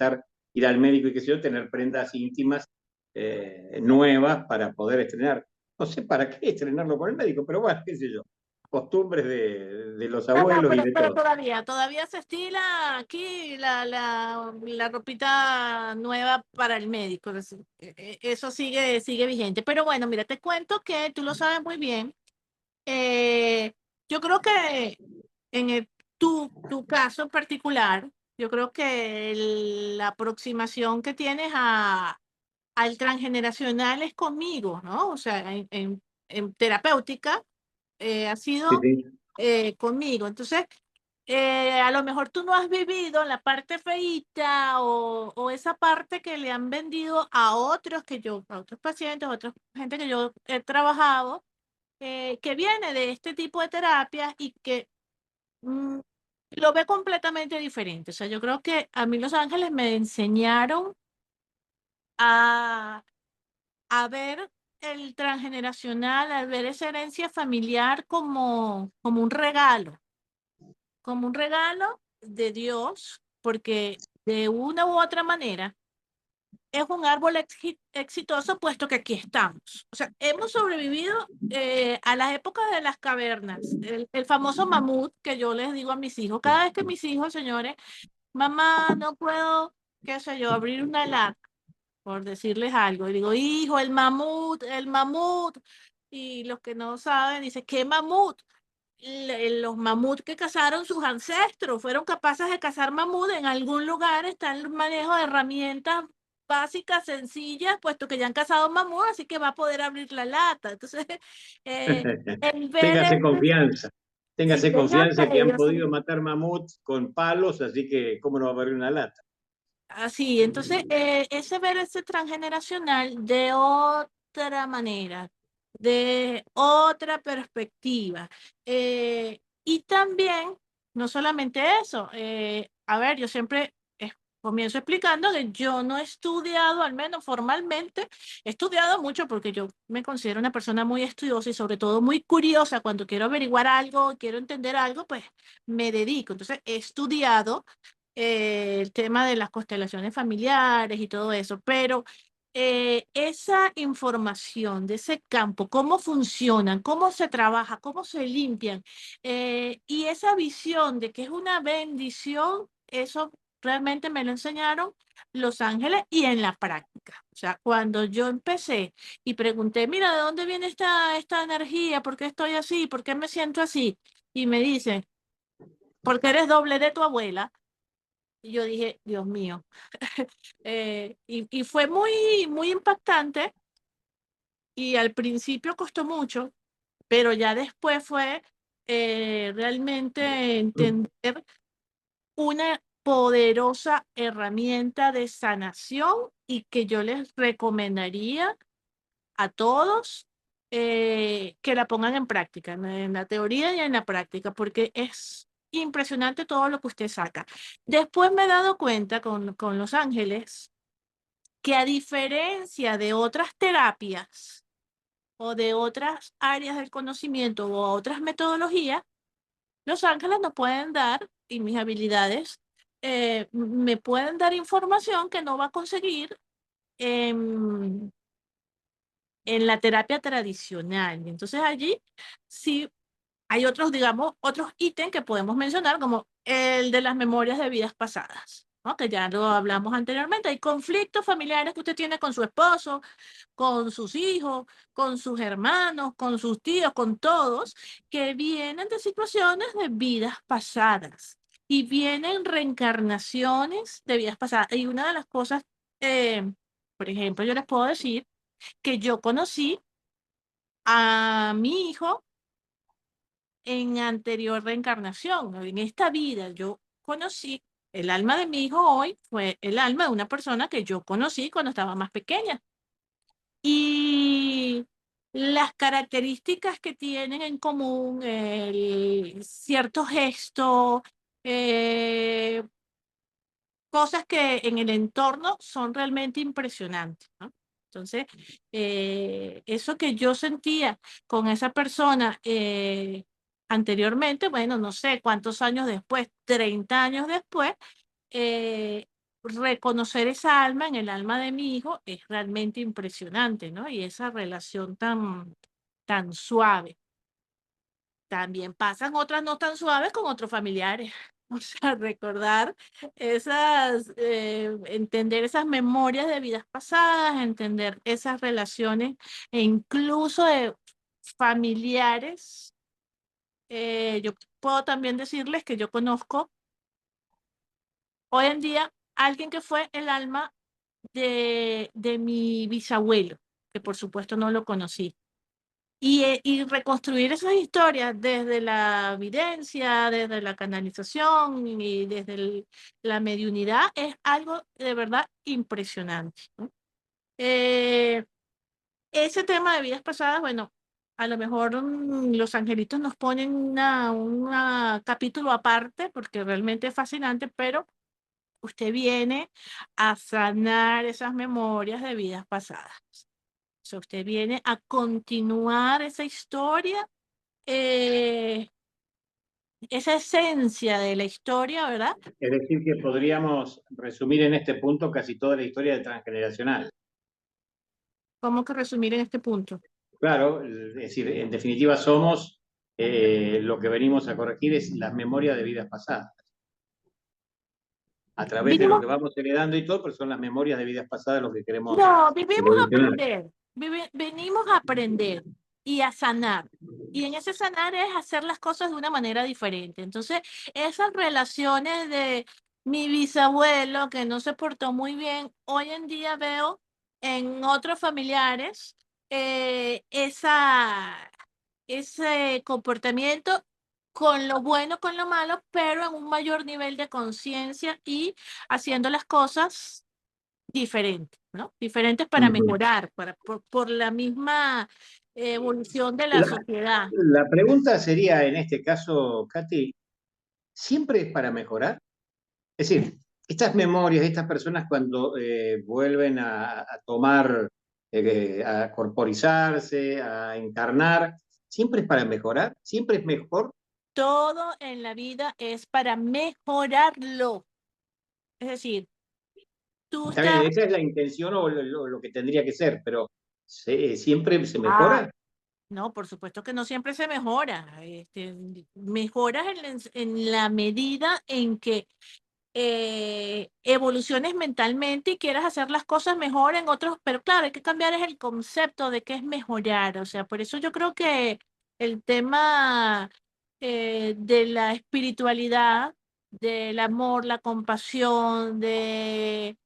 ir al médico y qué sé yo, tener prendas íntimas nuevas para poder estrenar. No sé para qué estrenarlo con el médico, pero bueno, qué sé yo, costumbres de los no, abuelos y de pero todo. todavía se estila aquí la ropita nueva para el médico. Eso sigue vigente. Pero bueno, mira, te cuento que tú lo sabes muy bien. Eh, yo creo que en tu caso en particular, yo creo que la aproximación que tienes al transgeneracional es conmigo, ¿no? O sea, en terapéutica ha Sí, sido sí. conmigo. Entonces, a lo mejor tú no has vivido la parte feíta o esa parte que le han vendido a otros a otros pacientes, a otra gente que yo he trabajado, que viene de este tipo de terapias y que mm, lo ve completamente diferente. O sea, yo creo que a mí Los Ángeles me enseñaron a, a ver el transgeneracional, a ver esa herencia familiar como un regalo de Dios, porque de una u otra manera es un árbol exitoso puesto que aquí estamos. O sea, hemos sobrevivido a las épocas de las cavernas, el famoso mamut que yo les digo a mis hijos, cada vez que mis hijos, señores, mamá, no puedo, qué sé yo, abrir una lata, por decirles algo, y digo, hijo, el mamut, y los que no saben, dice, ¿qué mamut? Los mamuts que cazaron sus ancestros fueron capaces de cazar mamut en algún lugar, está el manejo de herramientas básicas, sencillas, puesto que ya han cazado mamut, así que va a poder abrir la lata. Entonces, eh, el ver Téngase este, confianza, si téngase tengan confianza que han ellos, podido matar mamuts con palos, así que cómo no va a haber una lata. así, entonces, ese ver ese transgeneracional de otra manera, de otra perspectiva. Y también, no solamente eso, a ver, yo siempre Comienzo explicando que yo no he estudiado, al menos formalmente, he estudiado mucho porque yo me considero una persona muy estudiosa y sobre todo muy curiosa. Cuando quiero averiguar algo, quiero entender algo, pues me dedico. Entonces he estudiado el tema de las constelaciones familiares y todo eso, pero esa información de ese campo, cómo funcionan, cómo se trabaja, cómo se limpian, y esa visión de que es una bendición, eso realmente me lo enseñaron Los Ángeles y en la práctica. O sea, cuando yo empecé y pregunté, mira, ¿de dónde viene esta energía? ¿Por qué estoy así? ¿Por qué me siento así? Y me dicen, porque eres doble de tu abuela. Y yo dije, Dios mío. Y fue muy impactante y al principio costó mucho, pero ya después fue realmente entender una poderosa herramienta de sanación y que yo les recomendaría a todos que la pongan en práctica, en la teoría y en la práctica, porque es impresionante todo lo que usted saca. Después me he dado cuenta con Los Ángeles que a diferencia de otras terapias o de otras áreas del conocimiento o otras metodologías, Los Ángeles nos pueden dar, y mis habilidades, me pueden dar información que no va a conseguir en, en la terapia tradicional. Entonces allí sí hay otros, digamos, otros ítems que podemos mencionar, como el de las memorias de vidas pasadas, ¿no? Que ya lo hablamos anteriormente. Hay conflictos familiares que usted tiene con su esposo, con sus hijos, con sus hermanos, con sus tíos, con todos, que vienen de situaciones de vidas pasadas y vienen reencarnaciones de vidas pasadas. Y una de las cosas, eh, por ejemplo, yo les puedo decir que yo conocí a mi hijo en anterior reencarnación. En esta vida yo conocí, el alma de mi hijo hoy fue el alma de una persona que yo conocí cuando estaba más pequeña. Y las características que tienen en común, ciertos gestos, eh, cosas que en el entorno son realmente impresionantes, ¿no? Entonces, eso que yo sentía con esa persona anteriormente, bueno, no sé cuántos años después, 30 años después, eh, reconocer esa alma en el alma de mi hijo es realmente impresionante, ¿no? Y esa relación tan suave. También pasan otras no tan suaves con otros familiares. O sea, recordar entender esas memorias de vidas pasadas, entender esas relaciones e incluso de familiares. Yo puedo también decirles que yo conozco hoy en día alguien que fue el alma de mi bisabuelo, que por supuesto no lo conocí. Y reconstruir esas historias desde la evidencia, desde la canalización y desde la mediunidad es algo de verdad impresionante, ¿no? Eh, Ese tema de vidas pasadas, bueno, a lo mejor los angelitos nos ponen una capítulo aparte porque realmente es fascinante, pero usted viene a sanar esas memorias de vidas pasadas. O sea, usted viene a continuar esa historia, eh, esa esencia de la historia, ¿verdad? Es decir, que podríamos resumir en este punto casi toda la historia de transgeneracional. ¿Cómo que resumir en este punto? Claro, es decir, en definitiva somos lo que venimos a corregir es las memorias de vidas pasadas. A través de lo Vivimos, que vamos heredando y todo, pero son las memorias de vidas pasadas lo que queremos no, vivimos a evolucionar. aprender, venimos a aprender y a sanar. Y en ese sanar es hacer las cosas de una manera diferente. Entonces, esas relaciones de mi bisabuelo que no se portó muy bien, hoy en día veo en otros familiares ese comportamiento con lo bueno, con lo malo, pero en un mayor nivel de conciencia y haciendo las cosas diferentes, ¿no? Diferentes para Ujú. mejorar, por la misma evolución de la La, sociedad. la pregunta sería, en este caso, Katy, ¿siempre es para mejorar? Es decir, estas memorias, estas personas cuando vuelven a tomar, a corporizarse, a encarnar, siempre es para mejorar, siempre es mejor. Todo en la vida es para mejorarlo. Es decir, tú Está bien, estás... esa es la intención o lo que tendría que ser, pero siempre se Ah, mejora. no, por supuesto que no siempre se mejora. Mejoras en la medida en que evoluciones mentalmente y quieras hacer las cosas mejor en otros, pero claro, hay que cambiar es el concepto de qué es mejorar. O sea, por eso yo creo que el tema de la espiritualidad, del amor, la compasión, de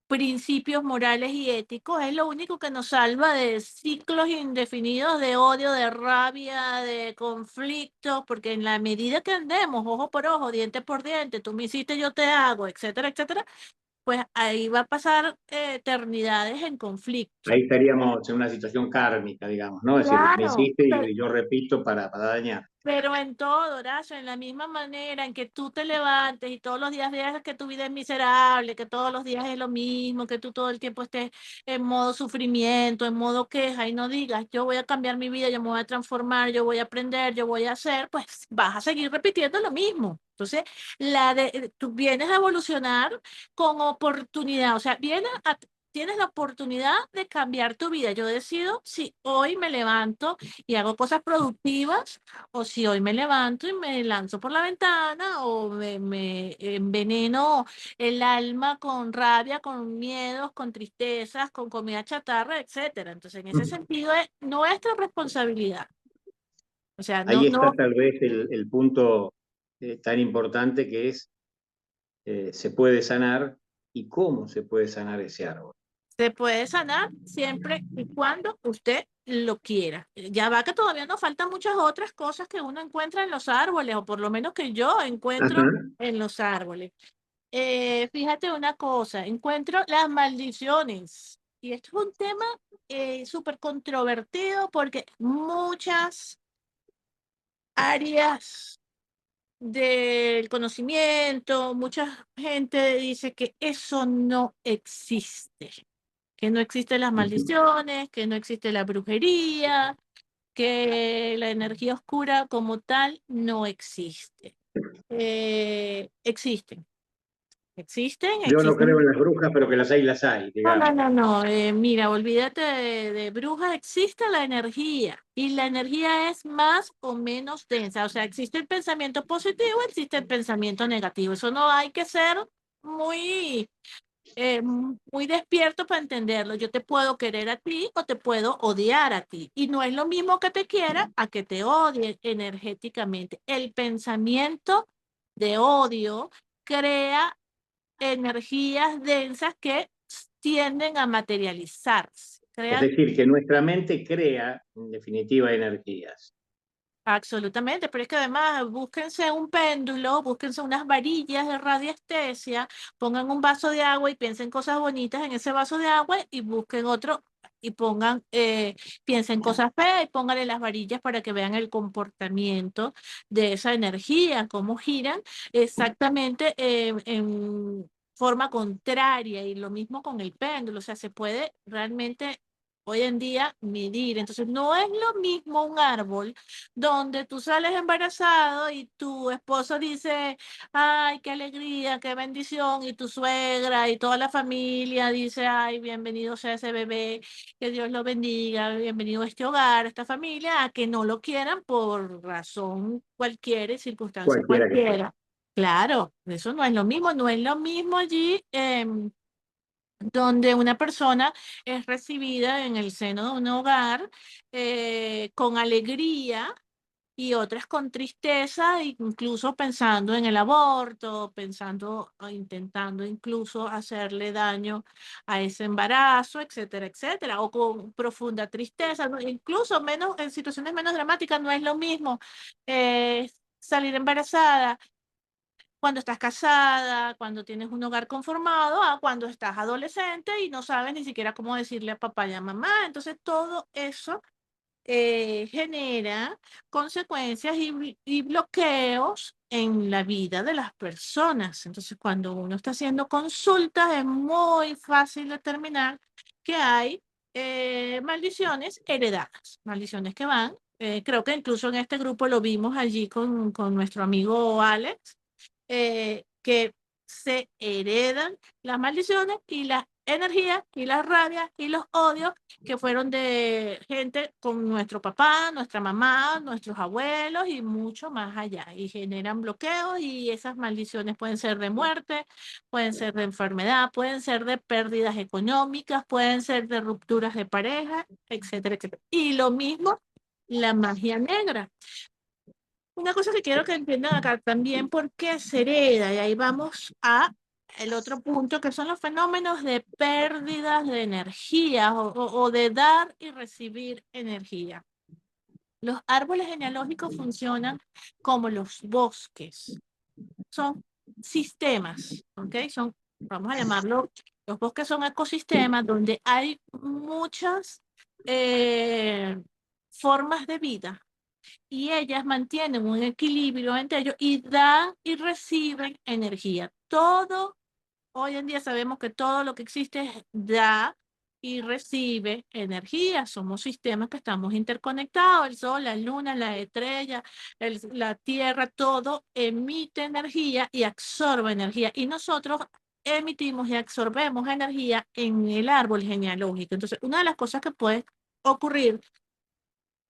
principios morales y éticos es lo único que nos salva de ciclos indefinidos de odio, de rabia, de conflictos, porque en la medida que andemos ojo por ojo, diente por diente, tú me hiciste, yo te hago, etcétera, etcétera, pues ahí va a pasar eternidades en conflicto. Ahí estaríamos en una situación kármica, digamos, ¿no? Es decir, me Claro, hiciste y yo repito para dañar. pero en todo, Horacio, en la misma manera en que tú te levantes y todos los días veas que tu vida es miserable, que todos los días es lo mismo, que tú todo el tiempo estés en modo sufrimiento, en modo queja y no digas, yo voy a cambiar mi vida, yo me voy a transformar, yo voy a aprender, yo voy a hacer, pues vas a seguir repitiendo lo mismo. Entonces, tú vienes a evolucionar con oportunidad, o sea, tienes la oportunidad de cambiar tu vida. Yo decido si hoy me levanto y hago cosas productivas o si hoy me levanto y me lanzo por la ventana o me enveneno el alma con rabia, con miedos, con tristezas, con comida chatarra, etcétera. Entonces, en ese sentido es nuestra responsabilidad. O sea, Ahí está no tal vez el punto tan importante que es, se puede sanar y cómo se puede sanar ese árbol. se puede sanar siempre y cuando usted lo quiera. Ya va que todavía nos faltan muchas otras cosas que uno encuentra en los árboles, o por lo menos que yo encuentro Ajá. en los árboles. Fíjate una cosa, encuentro las maldiciones. Y esto es un tema súper controvertido porque muchas áreas del conocimiento, mucha gente dice que eso no existe, que no existen las maldiciones, que no existe la brujería, que la energía oscura como tal no existe. Existen, existen, Yo no creo existen. en las brujas, pero que las hay, No, no, digamos. no, no. Mira, olvídate de brujas, existe la energía y la energía es más o menos densa. O sea, existe el pensamiento positivo, existe el pensamiento negativo. Eso no hay que ser muy, muy despierto para entenderlo. Yo te puedo querer a ti o te puedo odiar a ti. Y no es lo mismo que te quiera a que te odie energéticamente. El pensamiento de odio crea energías densas que tienden a materializarse. Es Crean decir, que nuestra mente crea, en definitiva, energías. absolutamente, pero es que además búsquense un péndulo, búsquense unas varillas de radiestesia, pongan un vaso de agua y piensen cosas bonitas en ese vaso de agua y busquen otro y pongan, piensen cosas feas y pónganle las varillas para que vean el comportamiento de esa energía, cómo giran exactamente en forma contraria y lo mismo con el péndulo, o sea, se puede realmente hoy en día medir. Entonces, no es lo mismo un árbol donde tú sales embarazado y tu esposo dice, ay, qué alegría, qué bendición, y tu suegra y toda la familia dice, ay, bienvenido sea ese bebé, que Dios lo bendiga, bienvenido a este hogar, a esta familia, a que no lo quieran por razón cualquiera y circunstancia Cualquiera que sea. cualquiera. Claro, eso no es lo mismo, no es lo mismo allí. Donde una persona es recibida en el seno de un hogar con alegría y otras con tristeza, incluso pensando en el aborto, pensando o intentando incluso hacerle daño a ese embarazo, etcétera, etcétera, o con profunda tristeza, ¿no? Incluso menos, en situaciones menos dramáticas no es lo mismo eh, salir embarazada cuando estás casada, cuando tienes un hogar conformado, a cuando estás adolescente y no sabes ni siquiera cómo decirle a papá y a mamá. Entonces, todo eso genera consecuencias y bloqueos en la vida de las personas. Entonces, cuando uno está haciendo consultas, es muy fácil determinar que hay maldiciones heredadas, maldiciones que van. Creo que incluso en este grupo lo vimos allí con nuestro amigo Alex, que se heredan las maldiciones y las energías y las rabias y los odios que fueron de gente con nuestro papá, nuestra mamá, nuestros abuelos y mucho más allá. Y generan bloqueos y esas maldiciones pueden ser de muerte, pueden ser de enfermedad, pueden ser de pérdidas económicas, pueden ser de rupturas de pareja, etcétera, etcétera. Y lo mismo la magia negra. Una cosa que quiero que entiendan acá también, ¿por qué se hereda? Y ahí vamos a el otro punto, que son los fenómenos de pérdidas de energía o de dar y recibir energía. Los árboles genealógicos funcionan como los bosques. Son sistemas, ¿ok? Vamos a llamarlo, los bosques son ecosistemas donde hay muchas formas de vida y ellas mantienen un equilibrio entre ellos y dan y reciben energía. Todo, hoy en día sabemos que todo lo que existe da y recibe energía. Somos sistemas que estamos interconectados, el sol, la luna, la estrella, la tierra, todo emite energía y absorbe energía. Y nosotros emitimos y absorbemos energía en el árbol genealógico. Entonces, una de las cosas que puede ocurrir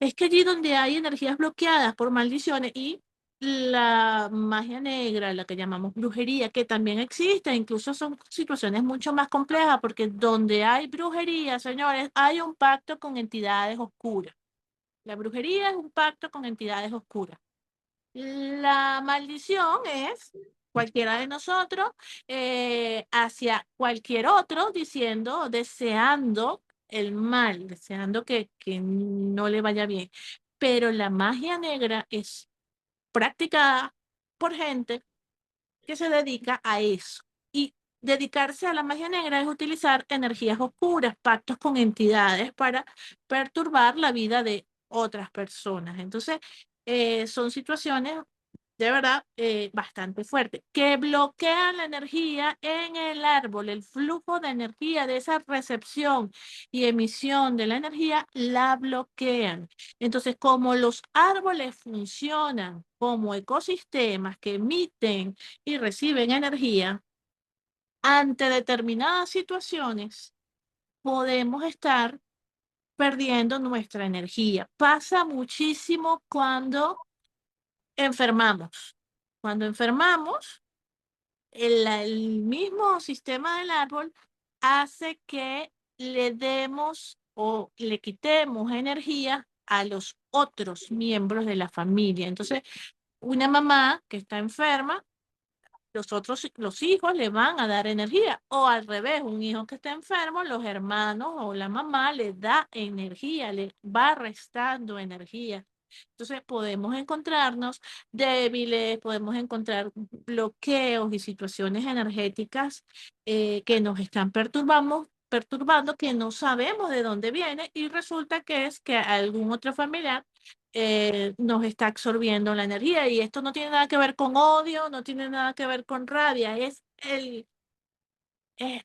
es que allí donde hay energías bloqueadas por maldiciones y la magia negra, la que llamamos brujería, que también existe, incluso son situaciones mucho más complejas, porque donde hay brujería, señores, hay un pacto con entidades oscuras. La brujería es un pacto con entidades oscuras. La maldición es cualquiera de nosotros hacia cualquier otro diciendo, deseando el mal, deseando que no le vaya bien. Pero la magia negra es practicada por gente que se dedica a eso. Y dedicarse a la magia negra es utilizar energías oscuras, pactos con entidades para perturbar la vida de otras personas. Entonces, son situaciones de verdad bastante fuertes que bloquean la energía en el árbol, el flujo de energía de esa recepción y emisión de la energía la bloquean. Entonces, como los árboles funcionan como ecosistemas que emiten y reciben energía, ante determinadas situaciones podemos estar perdiendo nuestra energía. Pasa muchísimo cuando enfermamos. Cuando enfermamos, el mismo sistema del árbol hace que le demos o le quitemos energía a los otros miembros de la familia. Entonces, una mamá que está enferma, los hijos le van a dar energía. O al revés, un hijo que está enfermo, los hermanos o la mamá le da energía, le va restando energía. Entonces podemos encontrarnos débiles, podemos encontrar bloqueos y situaciones energéticas que nos están perturbando, que no sabemos de dónde viene y resulta que es que algún otro familiar nos está absorbiendo la energía y esto no tiene nada que ver con odio, no tiene nada que ver con rabia,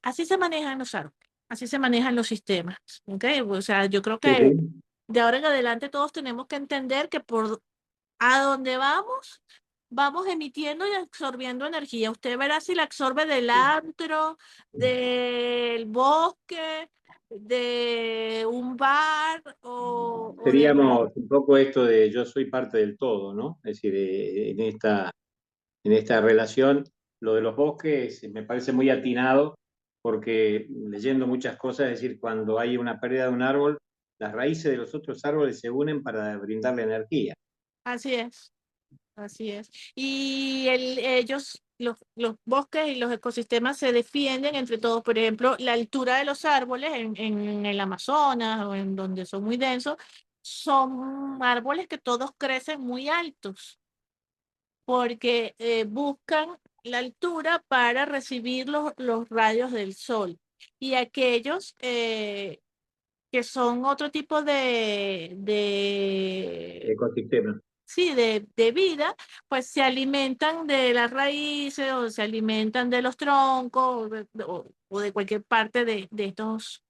así se manejan los árboles, así se manejan los sistemas, ¿ok? O sea, yo creo Sí, que sí. de ahora en adelante todos tenemos que entender que por a donde vamos, vamos emitiendo y absorbiendo energía. Usted verá si la absorbe del antro, del bosque, de un bar o de... Seríamos un poco esto de yo soy parte del todo, ¿no? Es decir, en esta relación, lo de los bosques me parece muy atinado porque leyendo muchas cosas, es decir, cuando hay una pérdida de un árbol, las raíces de los otros árboles se unen para brindarle energía. Así es, así es. Y los bosques y los ecosistemas se defienden entre todos. Por ejemplo, la altura de los árboles en el Amazonas o en donde son muy densos, son árboles que todos crecen muy altos porque buscan la altura para recibir los rayos del sol. Y aquellos que son otro tipo Ecosistema. sí, de vida, pues se alimentan de las raíces o se alimentan de los troncos o de cualquier parte de estos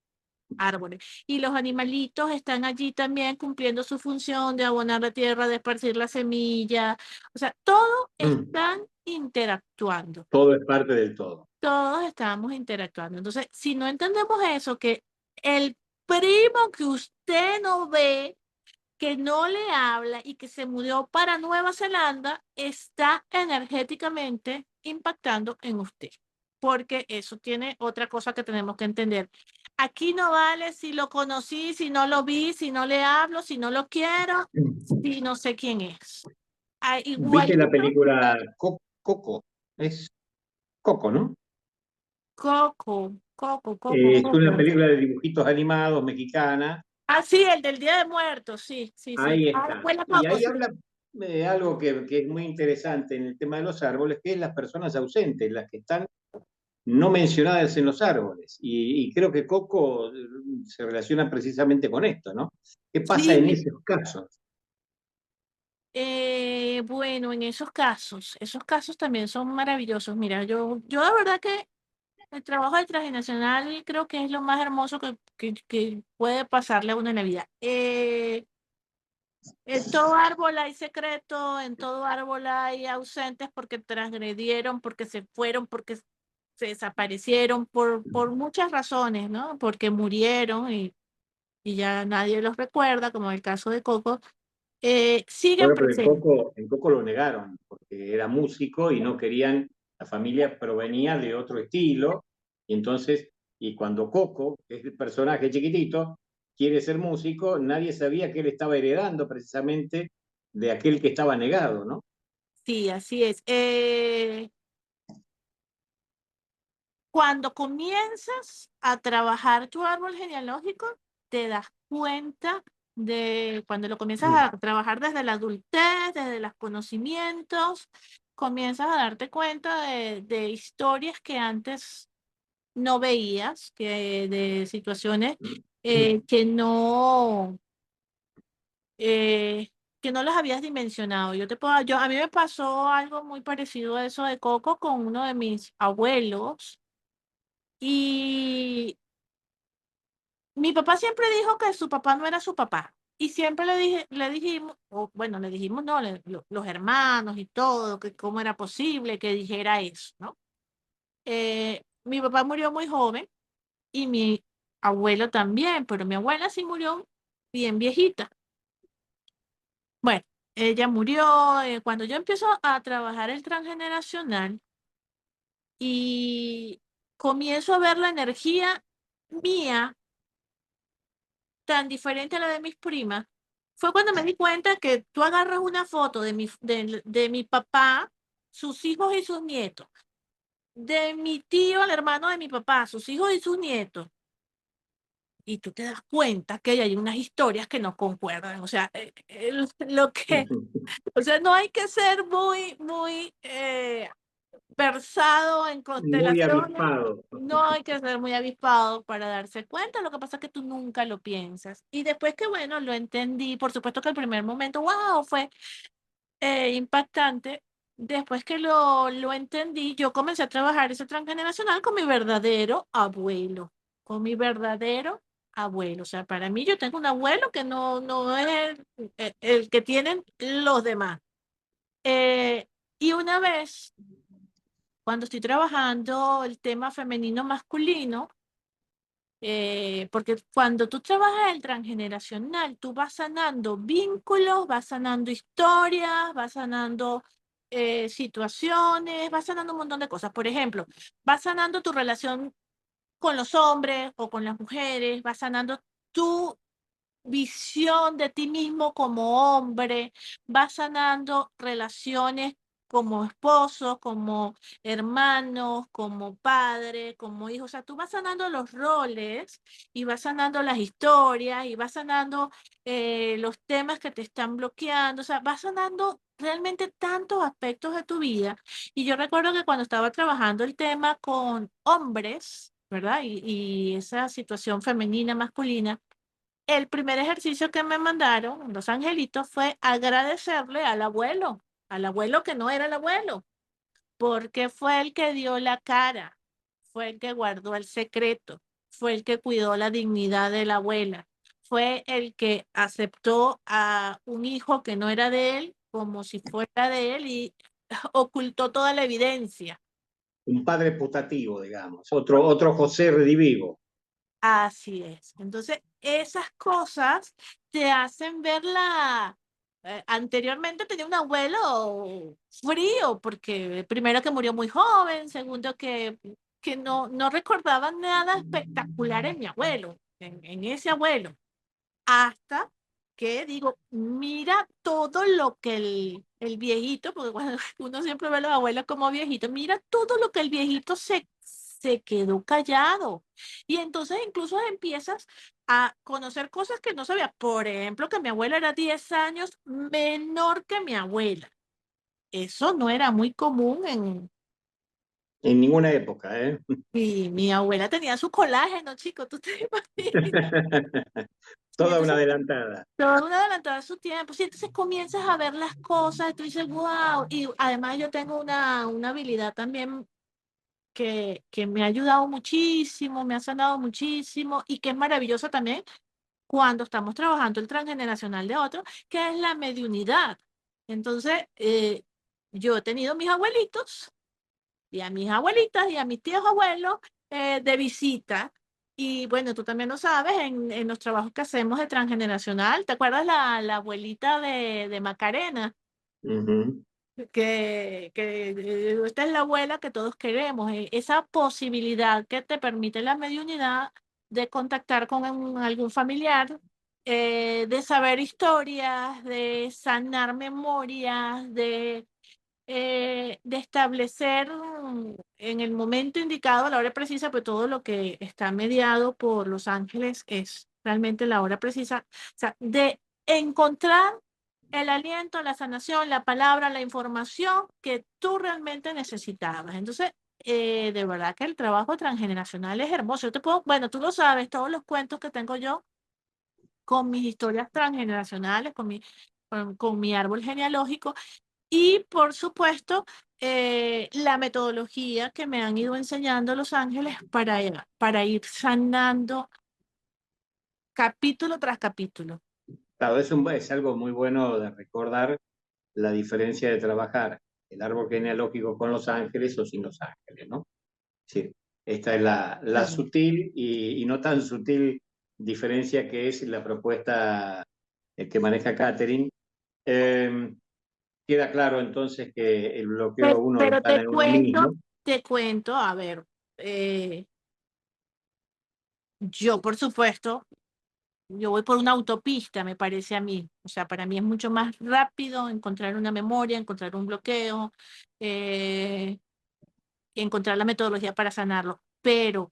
árboles. Y los animalitos están allí también cumpliendo su función de abonar la tierra, de esparcir la semilla. O sea, todos Mm. están interactuando. Todo es parte del todo. Todos estamos interactuando. Entonces, si no entendemos eso, que el primo que usted no ve, que no le habla y que se mudó para Nueva Zelanda, está energéticamente impactando en usted. Porque eso tiene otra cosa que tenemos que entender. Aquí no vale si lo conocí, si no lo vi, si no le hablo, si no lo quiero, si no sé quién es. Ah, ¿Viste la igualito película Coco? Es Coco, ¿no? Coco, Coco, Coco, Es una Coco. película de dibujitos animados mexicana. Ah, sí, el del Día de Muertos, sí, sí, sí. Ahí Ah, está. huele Y Coco, ahí sí. habla de algo que es muy interesante en el tema de los árboles, que es las personas ausentes, las que están no mencionadas en los árboles. Y creo que Coco se relaciona precisamente con esto, ¿no? ¿Qué pasa en Sí, esos casos? bueno, en esos casos también son maravillosos. Mira, yo la verdad que el trabajo de transnacional creo que es lo más hermoso que puede pasarle a uno en la vida. En todo árbol hay secreto, en todo árbol hay ausentes porque transgredieron, porque se fueron, porque se desaparecieron, por muchas razones, ¿no? Porque murieron y ya nadie los recuerda, como el caso de Coco, siguen Bueno, pero en presentes. Coco lo negaron, porque era músico y no querían, la familia provenía de otro estilo, y entonces, y cuando Coco, que es el personaje chiquitito, quiere ser músico, nadie sabía que él estaba heredando precisamente de aquel que estaba negado, ¿no? Sí, así es. Cuando comienzas a trabajar tu árbol genealógico, te das cuenta de cuando lo comienzas a trabajar desde la adultez, desde los conocimientos, comienzas a darte cuenta de historias que antes no veías, de situaciones eh, que no, que no las habías dimensionado. A mí me pasó algo muy parecido a eso de Coco con uno de mis abuelos. Y mi papá siempre dijo que su papá no era su papá. Y siempre le dijimos, o bueno, le dijimos, no, los hermanos y todo, que cómo era posible que dijera eso, ¿no? Mi papá murió muy joven y mi abuelo también, pero mi abuela sí murió bien viejita. Bueno, ella murió cuando yo empiezo a trabajar el transgeneracional y comienzo a ver la energía mía tan diferente a la de mis primas, fue cuando me di cuenta que tú agarras una foto de mi papá, sus hijos y sus nietos, de mi tío, el hermano de mi papá, sus hijos y sus nietos, y tú te das cuenta que hay unas historias que no concuerdan. O sea, o sea, no hay que ser muy versado en Muy constelaciones, avispado. no hay que ser muy avispado para darse cuenta, lo que pasa es que tú nunca lo piensas. Y después que, bueno, lo entendí, por supuesto que el primer momento, wow, fue impactante. Después que lo entendí, yo comencé a trabajar ese transgeneracional con mi verdadero abuelo, con mi verdadero abuelo. O sea, para mí yo tengo un abuelo que no es el que tienen los demás. Eh, y una vez cuando estoy trabajando el tema femenino masculino, porque cuando tú trabajas el transgeneracional, tú vas sanando vínculos, vas sanando historias, vas sanando situaciones, vas sanando un montón de cosas. Por ejemplo, vas sanando tu relación con los hombres o con las mujeres, vas sanando tu visión de ti mismo como hombre, vas sanando relaciones como esposo, como hermano, como padre, como hijo. O sea, tú vas sanando los roles y vas sanando las historias y vas sanando los temas que te están bloqueando. O sea, vas sanando realmente tantos aspectos de tu vida. Y yo recuerdo que cuando estaba trabajando el tema con hombres, ¿verdad? Y esa situación femenina, masculina, el primer ejercicio que me mandaron, los angelitos, fue agradecerle al abuelo que no era el abuelo, porque fue el que dio la cara, fue el que guardó el secreto, fue el que cuidó la dignidad de la abuela, fue el que aceptó a un hijo que no era de él como si fuera de él y ocultó toda la evidencia. Un padre putativo, digamos, otro José redivivo. Así es. Entonces, esas cosas te hacen verla. Anteriormente tenía un abuelo frío, porque primero que murió muy joven, segundo que no recordaba nada espectacular en mi abuelo, en ese abuelo. Hasta que digo, mira todo lo que el viejito, porque cuando uno siempre ve a los abuelos como viejitos, mira todo lo que el viejito se quedó callado. Y entonces incluso empiezas a conocer cosas que no sabía. Por ejemplo, que mi abuela era 10 años menor que mi abuela. Eso no era muy común En ninguna época, ¿eh? y mi abuela tenía su colágeno, chico, tú te imaginas. Y Toda una entonces adelantada. todo uno adelantado a su tiempo, sí, entonces comienzas a ver las cosas, y tú dices, wow, y además yo tengo una habilidad también que me ha ayudado muchísimo, me ha sanado muchísimo y que es maravillosa también cuando estamos trabajando el transgeneracional de otro, que es la mediunidad. Entonces, yo he tenido mis abuelitos y a mis abuelitas y a mis tíos abuelos de visita. Y bueno, tú también lo sabes, en los trabajos que hacemos de transgeneracional, ¿te acuerdas la abuelita de Macarena? Ujú. Esta es la abuela que todos queremos, esa posibilidad que te permite la mediunidad de contactar con algún familiar, de saber historias, de sanar memorias, de establecer en el momento indicado, a la hora precisa, pues todo lo que está mediado por los ángeles es realmente la hora precisa, o sea, de encontrar el aliento, la sanación, la palabra, la información que tú realmente necesitabas. Entonces, de verdad que el trabajo transgeneracional es hermoso. Yo te puedo, bueno, tú lo sabes, todos los cuentos que tengo yo con mis historias transgeneracionales, con mi árbol genealógico, y por supuesto, la metodología que me han ido enseñando los ángeles para ir sanando capítulo tras capítulo. Claro, es algo muy bueno de recordar la diferencia de trabajar el árbol genealógico con los ángeles o sin los ángeles, ¿no? Sí, esta es la Claro. sutil y no tan sutil diferencia que es la propuesta que maneja Catherine. Eh, Queda claro entonces que el bloqueo uno lo Pero sana en uno mismo. te cuento, a ver, yo por supuesto, yo voy por una autopista, me parece a mí. O sea, para mí es mucho más rápido encontrar una memoria, encontrar un bloqueo, eh, encontrar la metodología para sanarlo. Pero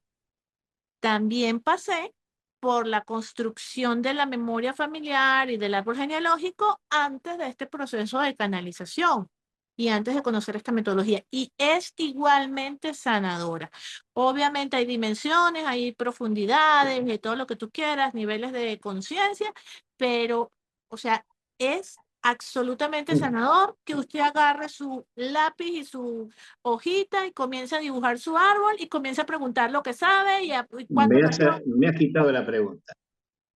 también pasé por la construcción de la memoria familiar y del árbol genealógico antes de este proceso de canalización y antes de conocer esta metodología. Y es igualmente sanadora. Obviamente hay dimensiones, hay profundidades, de todo lo que tú quieras, niveles de conciencia, pero, o sea, es absolutamente sanador que usted agarre su lápiz y su hojita y comienza a dibujar su árbol y comienza a preguntar lo que sabe y cuando nació. Me has quitado la pregunta.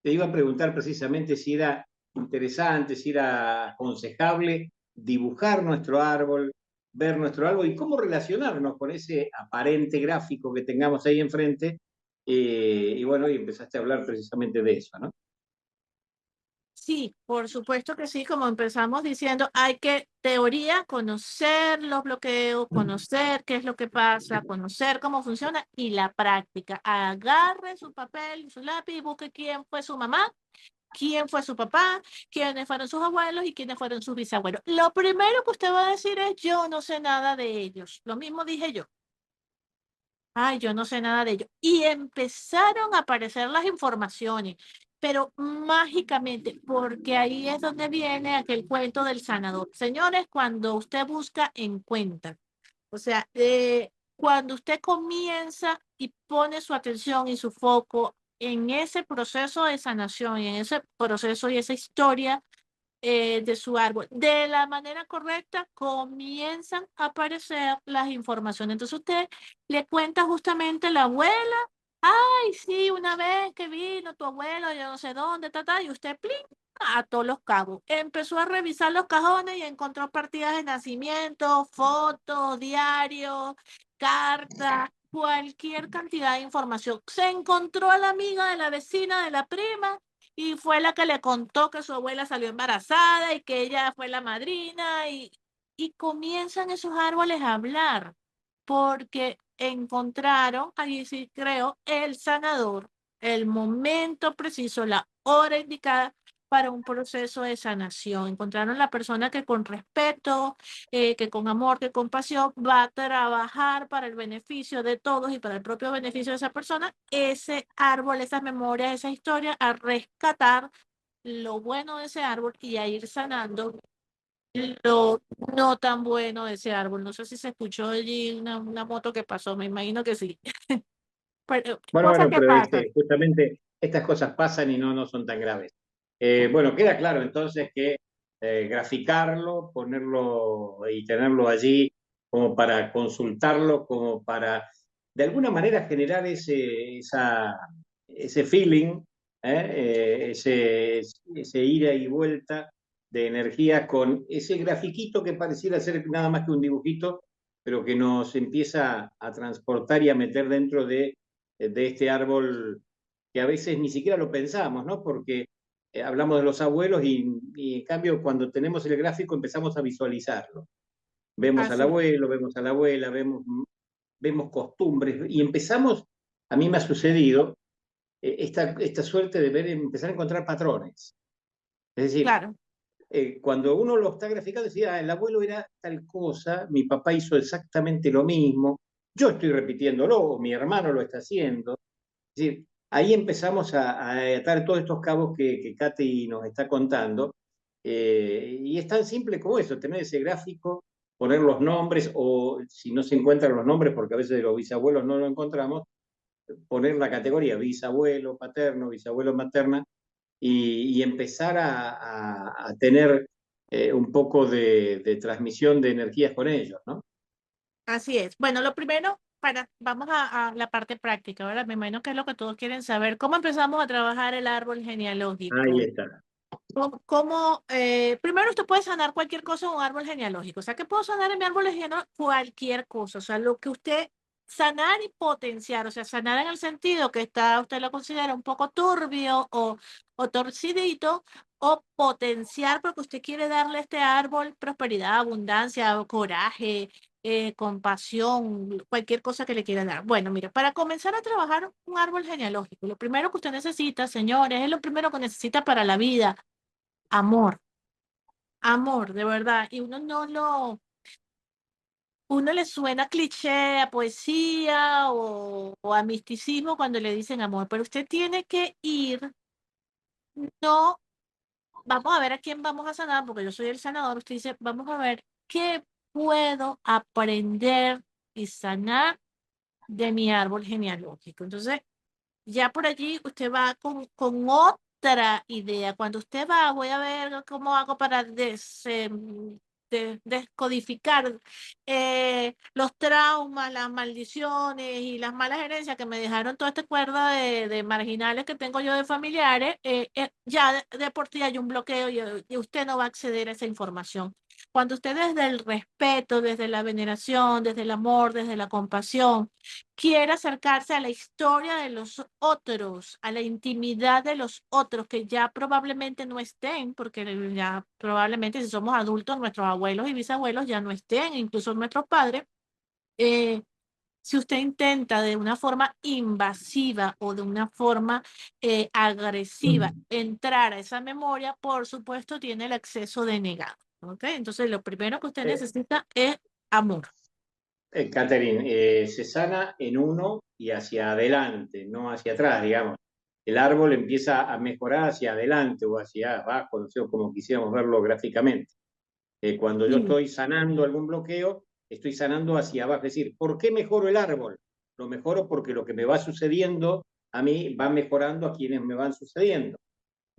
Te iba a preguntar precisamente si era interesante, si era aconsejable dibujar nuestro árbol, ver nuestro árbol y cómo relacionarnos con ese aparente gráfico que tengamos ahí enfrente. Y bueno, y empezaste a hablar precisamente de eso, ¿no? Sí, por supuesto que sí, como empezamos diciendo, hay que teoría, conocer los bloqueos, conocer qué es lo que pasa, conocer cómo funciona y la práctica. Agarre su papel y su lápiz y busque quién fue su mamá, quién fue su papá, quiénes fueron sus abuelos y quiénes fueron sus bisabuelos. Lo primero que usted va a decir es, yo no sé nada de ellos. Lo mismo dije yo. Ay, yo no sé nada de ello. Y empezaron a aparecer las informaciones, pero mágicamente, porque ahí es donde viene aquel cuento del sanador. Señores, cuando usted busca, encuentra. O sea, cuando usted comienza y pone su atención y su foco en ese proceso de sanación y en ese proceso y esa historia de su árbol, de la manera correcta, comienzan a aparecer las informaciones. Entonces usted le cuenta justamente a la abuela, ay, sí, una vez que vino tu abuelo, yo no sé dónde, y usted, plin, a todos los cabos. Empezó a revisar los cajones y encontró partidas de nacimiento, fotos, diarios, cartas, cualquier cantidad de información. Se encontró a la amiga de la vecina, de la prima, y fue la que le contó que su abuela salió embarazada y que ella fue la madrina y comienzan esos árboles a hablar porque encontraron, allí sí creo, el sanador, el momento preciso, la hora indicada para un proceso de sanación. Encontraron la persona que con respeto, que con amor, que con pasión va a trabajar para el beneficio de todos y para el propio beneficio de esa persona, ese árbol, esas memorias, esa historia, a rescatar lo bueno de ese árbol y a ir sanando lo no tan bueno de ese árbol. No sé si se escuchó allí una moto que pasó, me imagino que sí. Pero, Bueno, cosas bueno, que pero pasan. justamente estas cosas pasan y no son tan graves. Bueno, queda claro entonces que graficarlo, ponerlo y tenerlo allí como para consultarlo, como para de alguna manera generar ese feeling, ese ida y vuelta de energía con ese grafiquito que pareciera ser nada más que un dibujito, pero que nos empieza a transportar y a meter dentro de este árbol que a veces ni siquiera lo pensamos, ¿no? Porque hablamos de los abuelos y en cambio cuando tenemos el gráfico empezamos a visualizarlo. Vemos al Así es. abuelo, vemos a la abuela, vemos costumbres y empezamos, a mí me ha sucedido esta suerte de ver, empezar a encontrar patrones. Es decir, Claro, cuando uno lo está graficando, decía, ah, el abuelo era tal cosa, mi papá hizo exactamente lo mismo, yo estoy repitiéndolo, o mi hermano lo está haciendo. Es decir, ahí empezamos a atar todos estos cabos que Katy nos está contando, y es tan simple como eso, tener ese gráfico, poner los nombres, o si no se encuentran los nombres, porque a veces de los bisabuelos no lo encontramos, poner la categoría bisabuelo paterno, bisabuelo materna, y empezar a tener un poco de transmisión de energías con ellos, ¿no? así es. Bueno, lo primero, vamos a la parte práctica, ¿verdad? Me imagino que es lo que todos quieren saber. ¿Cómo empezamos a trabajar el árbol Ahí genealógico? está. Primero usted puede sanar cualquier cosa en un árbol genealógico. O sea, que puedo sanar en mi árbol genealógico cualquier cosa. O sea, lo que usted sanar y potenciar. O sea, sanar en el sentido que usted lo considera un poco turbio o torcidito, o potenciar porque usted quiere darle a este árbol prosperidad, abundancia, coraje, compasión, cualquier cosa que le quiera dar. Bueno, mire, para comenzar a trabajar un árbol genealógico, lo primero que usted necesita, señores, es lo primero que necesita para la vida. Amor, amor, de verdad. Y uno le suena cliché a poesía o a misticismo cuando le dicen amor, pero usted tiene que ir, no, vamos a ver a quién vamos a sanar, porque yo soy el sanador, usted dice, vamos a ver qué puedo aprender y sanar de mi árbol genealógico. Entonces, ya por allí usted va con otra idea. Cuando usted va, voy a ver cómo hago para descodificar los traumas, las maldiciones y las malas herencias que me dejaron toda esta cuerda de marginales que tengo yo de familiares. Ya de por sí hay un bloqueo y usted no va a acceder a esa información. Cuando usted desde el respeto, desde la veneración, desde el amor, desde la compasión, quiere acercarse a la historia de los otros, a la intimidad de los otros que ya probablemente no estén, porque ya probablemente si somos adultos, nuestros abuelos y bisabuelos ya no estén, incluso nuestros padres. eh, si usted intenta de una forma invasiva o de una forma agresiva entrar a esa memoria, por supuesto tiene el acceso denegado. ¿Ok? Entonces, lo primero que usted Eh, necesita es amor. Catherine, se sana en uno y hacia adelante, no hacia atrás, digamos. El árbol empieza a mejorar hacia adelante o hacia abajo, no sé, como quisiéramos verlo gráficamente. Cuando yo Sí, estoy sanando algún bloqueo, estoy sanando hacia abajo. Es decir, ¿por qué mejoro el árbol? Lo mejoro porque lo que me va sucediendo a mí van mejorando a quienes me van sucediendo.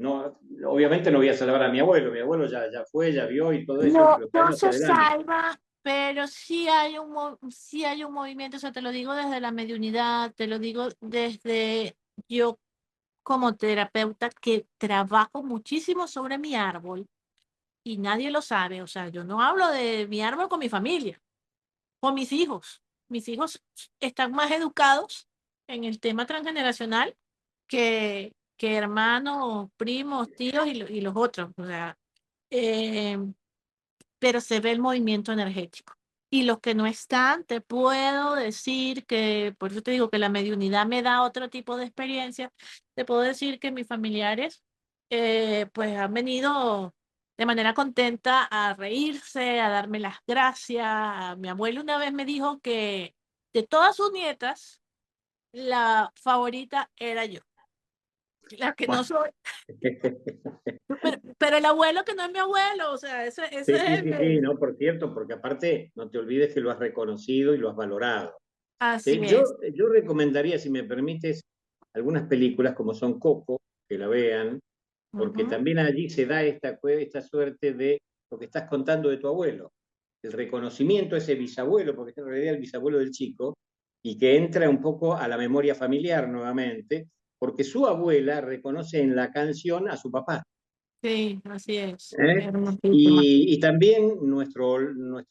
No, obviamente no voy a salvar a mi abuelo ya fue, ya vio y todo eso, No, los no años hacia se adelante. salva, pero sí hay un movimiento, o sea, te lo digo desde la mediunidad, te lo digo desde yo como terapeuta que trabajo muchísimo sobre mi árbol y nadie lo sabe, o sea, yo no hablo de mi árbol con mi familia, con mis hijos. Mis hijos están más educados en el tema transgeneracional que hermanos, primos, tíos y los otros, o sea, eh, pero se ve el movimiento energético. Y los que no están, te puedo decir que, por eso te digo que la mediunidad me da otro tipo de experiencia, te puedo decir que mis familiares pues han venido de manera contenta a reírse, a darme las gracias. Mi abuelo una vez me dijo que de todas sus nietas, la favorita era yo, la que no Bueno. soy, pero el abuelo que no es mi abuelo, o sea, ese Sí, es sí, el sí, sí, que... no, por cierto, porque aparte no te olvides que lo has reconocido y lo has valorado. Así es. Yo recomendaría, si me permites, algunas películas como son Coco, que la vean, porque Ujú. también allí se da esta suerte de lo que estás contando de tu abuelo, el reconocimiento a ese bisabuelo, porque es en realidad el bisabuelo del chico, y que entra un poco a la memoria familiar nuevamente, porque su abuela reconoce en la canción a su papá. Sí, así es. ¿Eh? Hermosísima. Y también nuestro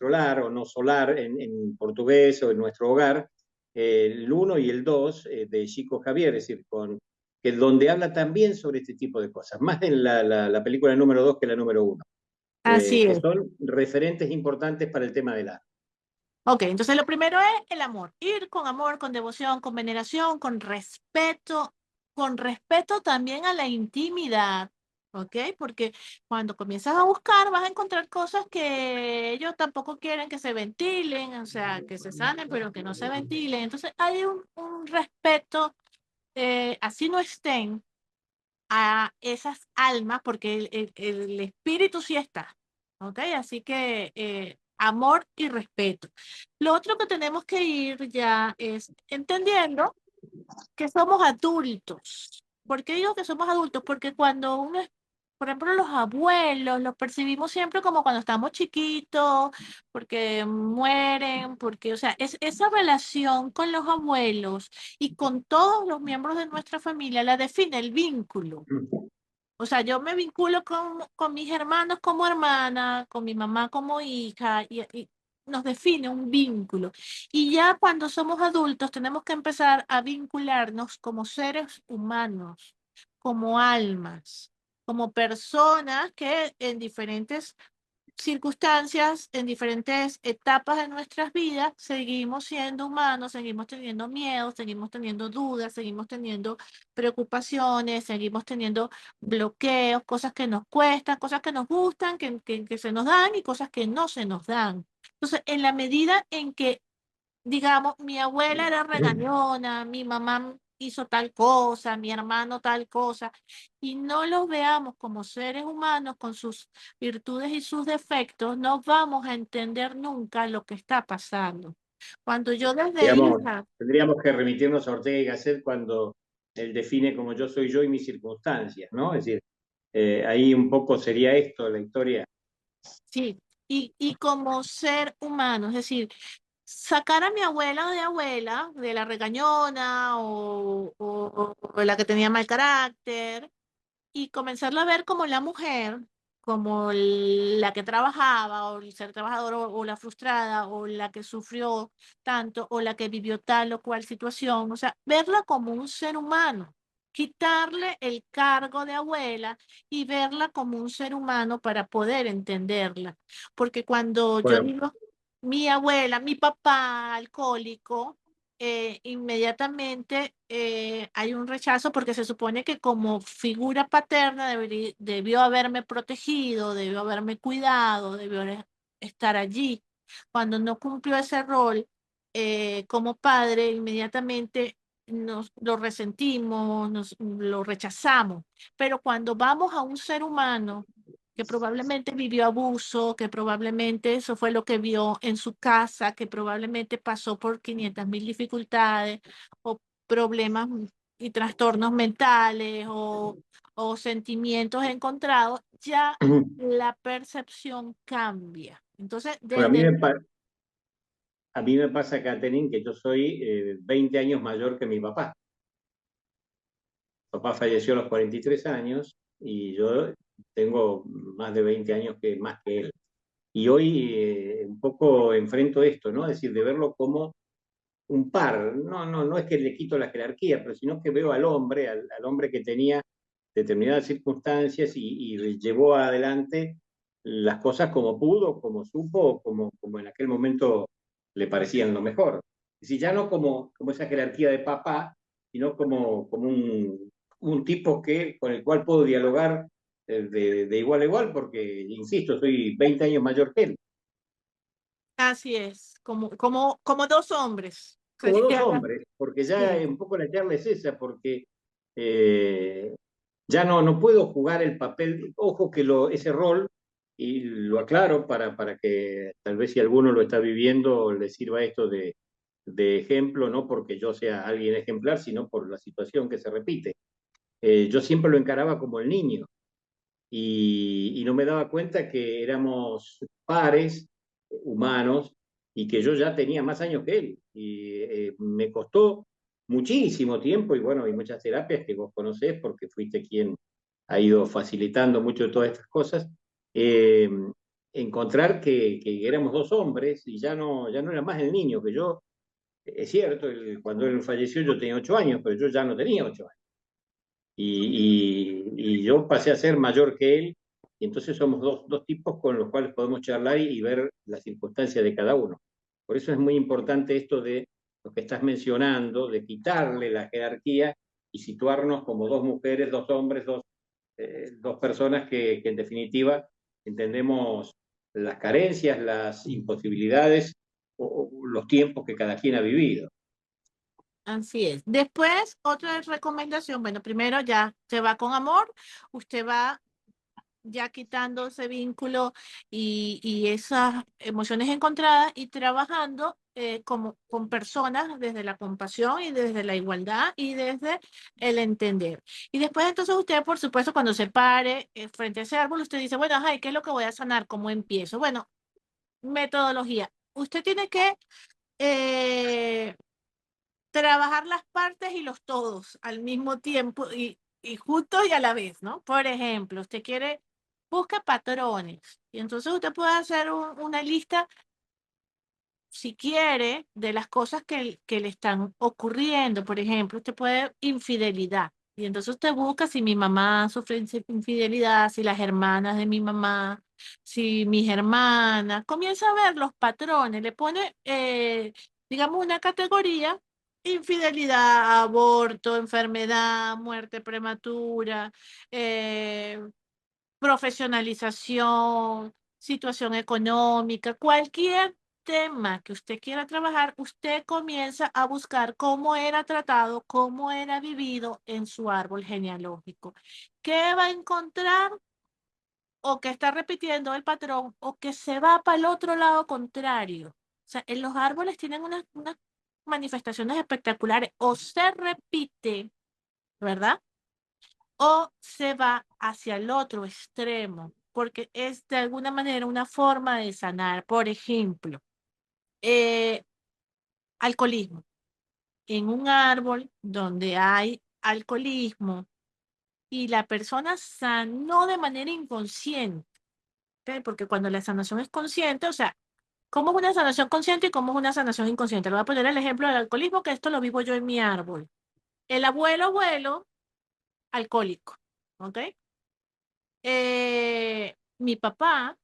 lar o no solar en portugués o en nuestro hogar, el uno y el 2 de Chico Javier, es decir, que donde habla también sobre este tipo de cosas, más en la película número 2 que la número uno, Así que es. son referentes importantes para el tema del arte. Ok, entonces lo primero es el amor. Ir con amor, con devoción, con veneración, con respeto también a la intimidad. ¿Ok? Porque cuando comienzas a buscar vas a encontrar cosas que ellos tampoco quieren que se ventilen, o sea, que se sanen, pero que no se ventilen. Entonces hay un respeto, así no estén a esas almas, porque el espíritu sí está, ¿ok? Así que amor y respeto. Lo otro que tenemos que ir ya es entendiendo que somos adultos. ¿Por qué digo que somos adultos? Porque cuando uno es, por ejemplo, los abuelos, los percibimos siempre como cuando estamos chiquitos, porque mueren, porque, o sea, esa relación con los abuelos y con todos los miembros de nuestra familia la define el vínculo. O sea, yo me vinculo con mis hermanos como hermana, con mi mamá como hija, y nos define un vínculo. Y ya cuando somos adultos tenemos que empezar a vincularnos como seres humanos, como almas, como personas que en diferentes circunstancias, en diferentes etapas de nuestras vidas, seguimos siendo humanos, seguimos teniendo miedos, seguimos teniendo dudas, seguimos teniendo preocupaciones, seguimos teniendo bloqueos, cosas que nos cuestan, cosas que nos gustan, que se nos dan y cosas que no se nos dan. Entonces, en la medida en que digamos, mi abuela era regañona, mi mamá hizo tal cosa, mi hermano tal cosa, y no los veamos como seres humanos con sus virtudes y sus defectos, no vamos a entender nunca lo que está pasando. Cuando yo desde Digamos, hija, tendríamos que remitirnos a Ortega y Gasset cuando él define como yo soy yo y mis circunstancias, ¿no? Es decir, ahí un poco sería esto la historia. sí, y como ser humano, es decir, sacar a mi abuela, de la regañona o la que tenía mal carácter, y comenzarla a ver como la mujer, como la que trabajaba, o el ser trabajador, o la frustrada, o la que sufrió tanto, o la que vivió tal o cual situación, o sea, verla como un ser humano, quitarle el cargo de abuela y verla como un ser humano para poder entenderla. Porque cuando yo Bueno, digo mi abuela, mi papá alcohólico, inmediatamente hay un rechazo porque se supone que como figura paterna debió haberme protegido, debió haberme cuidado, estar allí. Cuando no cumplió ese rol como padre, inmediatamente nos lo resentimos, nos lo rechazamos. Pero cuando vamos a un ser humano que probablemente vivió abuso, que probablemente eso fue lo que vio en su casa, que probablemente pasó por 500.000 dificultades o problemas y trastornos mentales o sentimientos encontrados, ya la percepción cambia. Entonces, Bueno, desde... a mí me pasa, Catherine, que yo soy 20 años mayor que mi papá. Papá falleció a los 43 años y yo tengo más de 20 años más que él. Y hoy un poco enfrento esto, ¿no? Es decir, de verlo como un par. No es que le quito la jerarquía, pero sino que veo al hombre que tenía determinadas circunstancias y llevó adelante las cosas como pudo, como supo, como en aquel momento le parecían lo mejor. Es decir, ya no como esa jerarquía de papá, sino como un tipo con el cual puedo dialogar de igual a igual, porque, insisto, soy 20 años mayor que él. Así es, como dos hombres. Como dos Sería hombres, porque ya sí, un poco la charla es esa, porque eh, ya no puedo jugar el papel, ojo que ese rol, y lo aclaro para que tal vez si alguno lo está viviendo le sirva esto de ejemplo, no porque yo sea alguien ejemplar, sino por la situación que se repite. Yo siempre lo encaraba como el niño y no me daba cuenta que éramos pares humanos y que yo ya tenía más años que él. Y me costó muchísimo tiempo y bueno, hay muchas terapias que vos conocés porque fuiste quien ha ido facilitando mucho de todas estas cosas. eh, Encontrar que éramos dos hombres y ya no era más el niño, que yo, es cierto, cuando él falleció yo tenía 8 años, pero yo ya no tenía 8 años y yo pasé a ser mayor que él, y entonces somos dos tipos con los cuales podemos charlar y ver las circunstancias de cada uno. Por eso es muy importante esto de lo que estás mencionando, de quitarle la jerarquía y situarnos como dos mujeres, dos hombres, dos personas que en definitiva entendemos las carencias, las imposibilidades o los tiempos que cada quien ha vivido. así es. Después, otra recomendación, bueno, primero ya se va con amor, usted va ya quitando ese vínculo y esas emociones encontradas y trabajando como con personas desde la compasión y desde la igualdad y desde el entender. Y después entonces usted, por supuesto, cuando se pare frente a ese árbol, usted dice, bueno, ay, ¿qué es lo que voy a sanar? ¿Cómo empiezo? Bueno, metodología. Usted tiene que eh, trabajar las partes y los todos al mismo tiempo y juntos y a la vez, ¿no? Por ejemplo, usted quiere, busca patrones y entonces usted puede hacer una lista, si quiere, de las cosas que le están ocurriendo. Por ejemplo, usted puede infidelidad. Y entonces usted busca si mi mamá sufre infidelidad, si las hermanas de mi mamá, si mis hermanas. Comienza a ver los patrones, le pone, digamos, una categoría: infidelidad, aborto, enfermedad, muerte prematura, eh, profesionalización, situación económica, cualquier tema que usted quiera trabajar, usted comienza a buscar cómo era tratado, cómo era vivido en su árbol genealógico. ¿Qué va a encontrar? O que está repitiendo el patrón, o que se va para el otro lado contrario. O sea, en los árboles tienen unas manifestaciones espectaculares. O se repite, ¿verdad? O se va hacia el otro extremo, porque es de alguna manera una forma de sanar. Por ejemplo, eh, alcoholismo. En un árbol donde hay alcoholismo y la persona sanó de manera inconsciente, ¿ok? Porque cuando la sanación es consciente, o sea, ¿cómo es una sanación consciente y cómo es una sanación inconsciente? Le voy a poner el ejemplo del alcoholismo, que esto lo vivo yo en mi árbol. El abuelo, alcohólico, ¿ok? Mi papá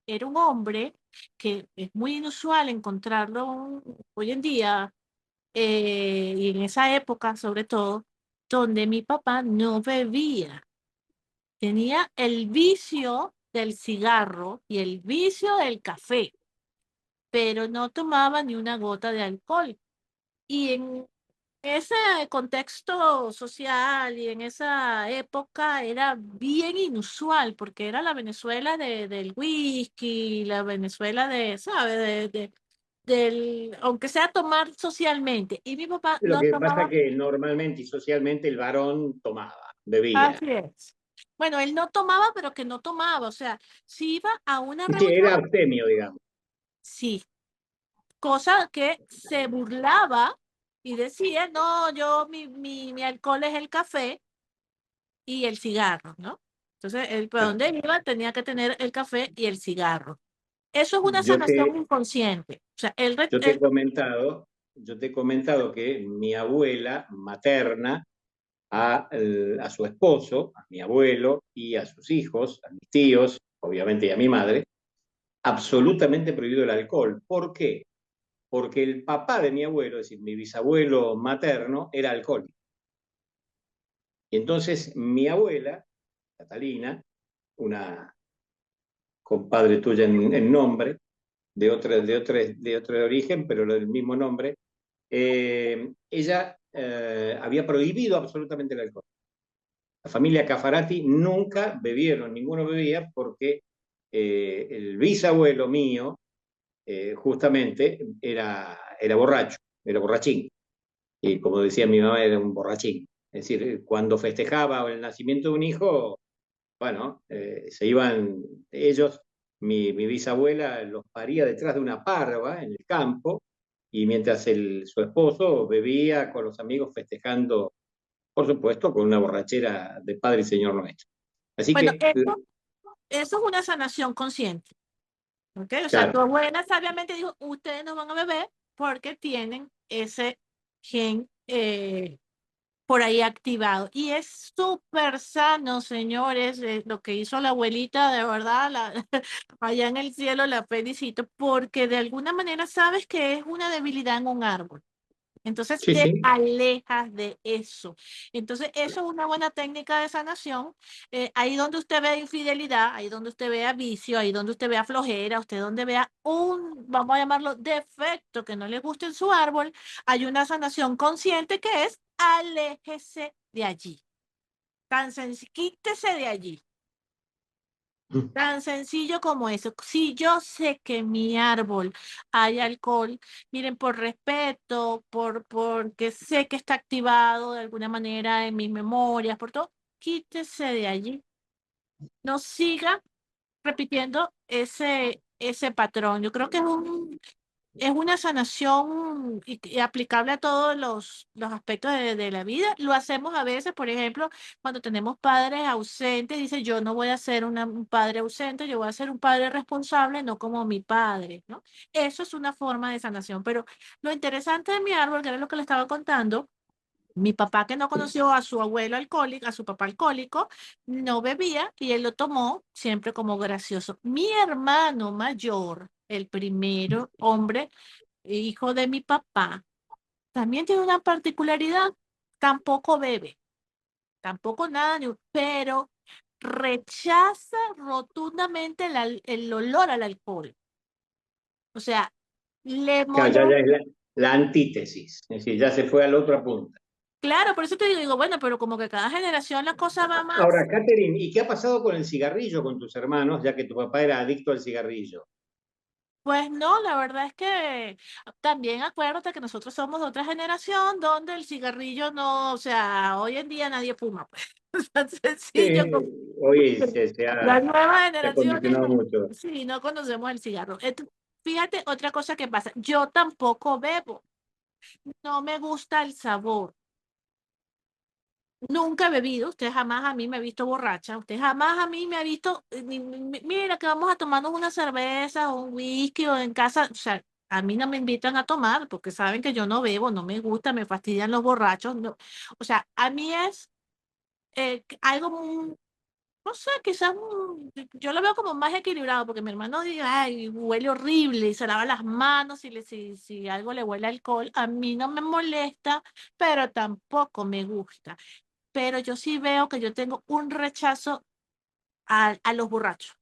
era un hombre que es muy inusual encontrarlo hoy en día, y en esa época sobre todo, donde mi papá no bebía. Tenía el vicio del cigarro y el vicio del café, pero no tomaba ni una gota de alcohol. Y en ese contexto social y en esa época era bien inusual porque era la Venezuela del whisky, la Venezuela de, ¿sabe? aunque sea tomar socialmente. Y mi papá Lo no que pasa es tomaba, que normalmente y socialmente el varón tomaba, bebía. así es. Bueno, él no tomaba, pero que no tomaba. O sea, si iba a una Sí, reunión, era abstemio, digamos. sí. Cosa que se burlaba y decía, no, yo, mi alcohol es el café y el cigarro, ¿no? Entonces, él, para donde iba, tenía que tener el café y el cigarro. Eso es una Yo sanación te, inconsciente. O sea, él, yo te he comentado, yo te he comentado que mi abuela materna a su esposo, a mi abuelo y a sus hijos, a mis tíos, obviamente y a mi madre, absolutamente prohibido el alcohol. ¿Por qué? Porque el papá de mi abuelo, es decir, mi bisabuelo materno, era alcohólico. Y entonces mi abuela, Catalina, una compadre tuya en nombre, de otro origen, pero del mismo nombre, ella había prohibido absolutamente el alcohol. La familia Cafarati nunca bebieron, ninguno bebía porque el bisabuelo mío justamente era borracho, era borrachín. Y como decía mi mamá, era un borrachín. Es decir, cuando festejaba el nacimiento de un hijo, bueno, se iban ellos, mi bisabuela los paría detrás de una parva en el campo, y mientras su esposo bebía con los amigos festejando, por supuesto, con una borrachera de Padre y Señor nuestro. Así bueno, que, eso es una sanación consciente. ¿Ok? O sea, tu claro, abuela sabiamente dijo, ustedes no van a beber porque tienen ese gen por ahí activado. Y es súper sano, señores, lo que hizo la abuelita, de verdad, allá en el cielo la felicito, porque de alguna manera sabes que es una debilidad en un árbol. Entonces sí, te sí, alejas de eso. Entonces eso es una buena técnica de sanación. Ahí donde usted vea infidelidad, ahí donde usted vea vicio, ahí donde usted vea flojera, usted donde vea un, vamos a llamarlo, defecto que no le guste en su árbol, hay una sanación consciente que es aléjese de allí. Tan sencillo, quítese de allí. Tan sencillo como eso. Si yo sé que en mi árbol hay alcohol, miren, por respeto, porque sé que está activado de alguna manera en mis memorias, por todo, quítese de allí. No siga repitiendo ese patrón. Yo creo que es una sanación y aplicable a todos los aspectos de la vida. Lo hacemos a veces, por ejemplo, cuando tenemos padres ausentes, dice, yo no voy a ser un padre ausente, yo voy a ser un padre responsable, no como mi padre, ¿no? Eso es una forma de sanación. Pero lo interesante de mi árbol, que era lo que le estaba contando, mi papá que no conoció a su abuelo alcohólico, a su papá alcohólico, no bebía y él lo tomó siempre como gracioso. Mi hermano mayor, el primero hombre, hijo de mi papá, también tiene una particularidad, tampoco bebe, tampoco nada, pero rechaza rotundamente el olor al alcohol. O sea, le claro, ya, molesta. ya es la antítesis, es decir, ya se fue a la otra punta. Claro, por eso te digo, bueno, pero como que cada generación la cosa va más. Ahora, Catherine, ¿y qué ha pasado con el cigarrillo con tus hermanos, ya que tu papá era adicto al cigarrillo? Pues no, la verdad es que también acuérdate que nosotros somos de otra generación donde el cigarrillo no, o sea, hoy en día nadie fuma, pues. Es tan Sí, sencillo como hoy se las nuevas ha generaciones, condicionado mucho. sí, no conocemos el cigarro. Fíjate, otra cosa que pasa, yo tampoco bebo, no me gusta el sabor. Nunca he bebido, usted jamás a mí me ha visto borracha, usted jamás a mí me ha visto, mira que vamos a tomarnos una cerveza o un whisky o en casa, o sea, a mí no me invitan a tomar porque saben que yo no bebo, no me gusta, me fastidian los borrachos, no. O sea, a mí es algo, no sé, quizás yo lo veo como más equilibrado porque mi hermano dice, ay, huele horrible y se lava las manos si algo le huele a alcohol, a mí no me molesta, pero tampoco me gusta, pero yo sí veo que yo tengo un rechazo a los borrachos.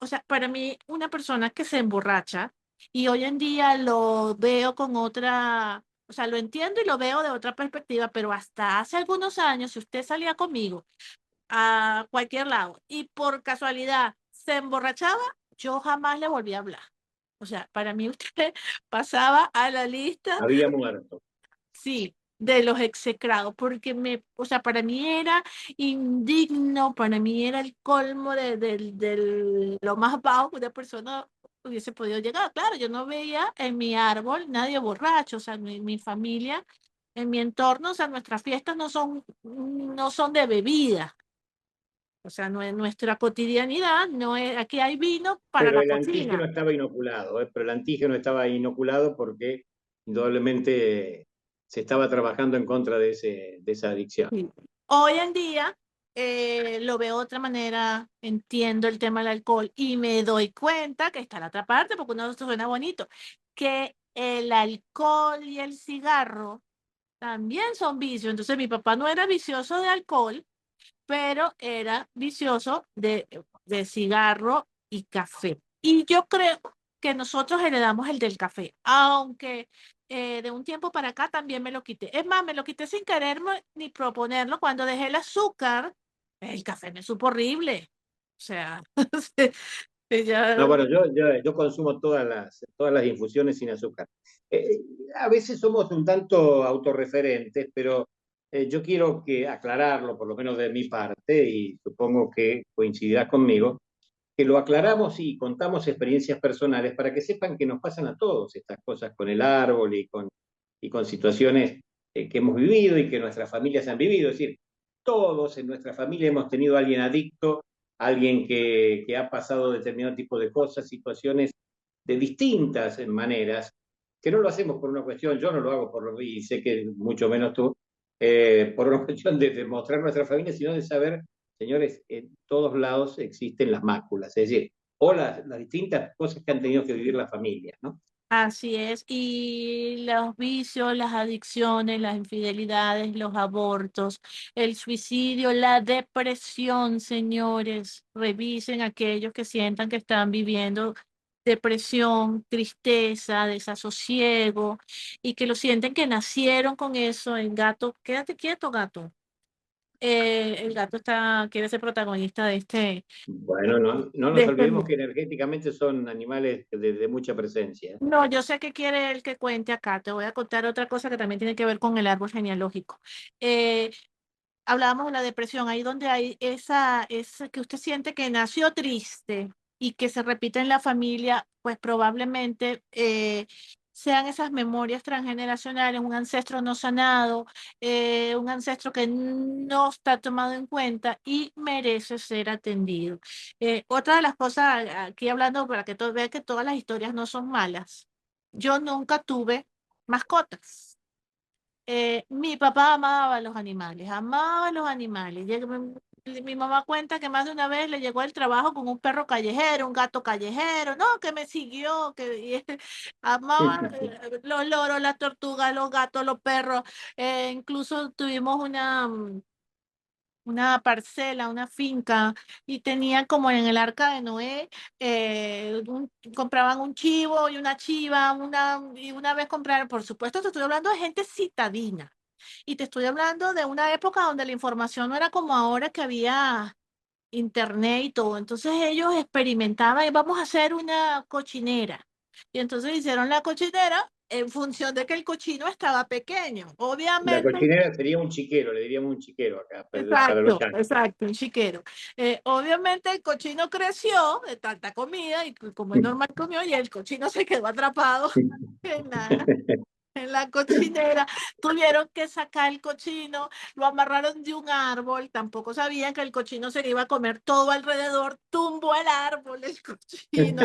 O sea, para mí, una persona que se emborracha, y hoy en día lo veo con otra, o sea, lo entiendo y lo veo de otra perspectiva, pero hasta hace algunos años, si usted salía conmigo a cualquier lado y por casualidad se emborrachaba, yo jamás le volví a hablar. O sea, para mí usted pasaba a la lista, Había muerto. sí, de los execrados, porque o sea, para mí era indigno, para mí era el colmo de lo más bajo que una persona hubiese podido llegar. Claro, yo no veía en mi árbol nadie borracho, o sea, mi familia, en mi entorno, o sea, nuestras fiestas no son de bebida. O sea, nuestra cotidianidad no es, aquí hay vino para Pero la el antígeno cocina. estaba inoculado, ¿eh? Pero el antígeno estaba inoculado porque indudablemente se estaba trabajando en contra de esa adicción. Sí. Hoy en día lo veo de otra manera, entiendo el tema del alcohol y me doy cuenta que está la otra parte, porque uno suena bonito, que el alcohol y el cigarro también son vicios. Entonces mi papá no era vicioso de alcohol, pero era vicioso de cigarro y café. Y yo creo que nosotros heredamos el del café, aunque de un tiempo para acá también me lo quité. Es más, me lo quité sin querer ni proponerlo. Cuando dejé el azúcar, el café me supo horrible. O sea, No, ya, bueno, yo consumo todas las infusiones sin azúcar. Eh, a veces somos un tanto autorreferentes, pero yo quiero aclararlo, por lo menos de mi parte, y supongo que coincidirás conmigo, que lo aclaramos y contamos experiencias personales para que sepan que nos pasan a todos estas cosas con el árbol y con situaciones que hemos vivido y que nuestras familias han vivido. Es decir, todos en nuestra familia hemos tenido a alguien adicto, alguien que ha pasado determinado tipo de cosas, situaciones de distintas maneras, que no lo hacemos por una cuestión, yo no lo hago y sé que mucho menos tú, por una cuestión de mostrar nuestra familia, sino de saber, señores, en todos lados existen las máculas, es decir, o las distintas cosas que han tenido que vivir las familias, ¿no? así es. Y los vicios, las adicciones, las infidelidades, los abortos, el suicidio, la depresión, señores. Revisen aquellos que sientan que están viviendo depresión, tristeza, desasosiego y que lo sienten que nacieron con eso. El gato, quédate quieto, gato. El gato quiere ser protagonista Bueno, no de nos este olvidemos que energéticamente son animales de mucha presencia. No, yo sé que quiere él que cuente acá. Te voy a contar otra cosa que también tiene que ver con el árbol genealógico. Eh, Hablábamos de la depresión, ahí donde hay esa que usted siente que nació triste y que se repite en la familia, pues probablemente sean esas memorias transgeneracionales, un ancestro no sanado, un ancestro que no está tomado en cuenta y merece ser atendido. Otra de las cosas, aquí hablando para que todos vean que todas las historias no son malas, yo nunca tuve mascotas. Mi papá amaba los animales, amaba los animales. Mi mamá cuenta que más de una vez le llegó el trabajo con un perro callejero, un gato callejero, no, que me siguió, amaba los loros, las tortugas, los gatos, los perros. Incluso tuvimos una parcela, una finca, y tenían como en el Arca de Noé, compraban un chivo y una chiva, y una vez compraron, por supuesto, te estoy hablando de gente citadina, y te estoy hablando de una época donde la información no era como ahora que había internet y todo. Entonces ellos experimentaban y vamos a hacer una cochinera. Y entonces hicieron la cochinera en función de que el cochino estaba pequeño. La Obviamente. cochinera sería un chiquero, le diríamos un chiquero acá, para los Exacto, yanquis. exacto, un chiquero. Obviamente el cochino creció de tanta comida y como es normal comió y el cochino se quedó atrapado en la cochinera. Tuvieron que sacar el cochino, lo amarraron de un árbol, tampoco sabían que el cochino se le iba a comer todo alrededor, tumbó el árbol el cochino.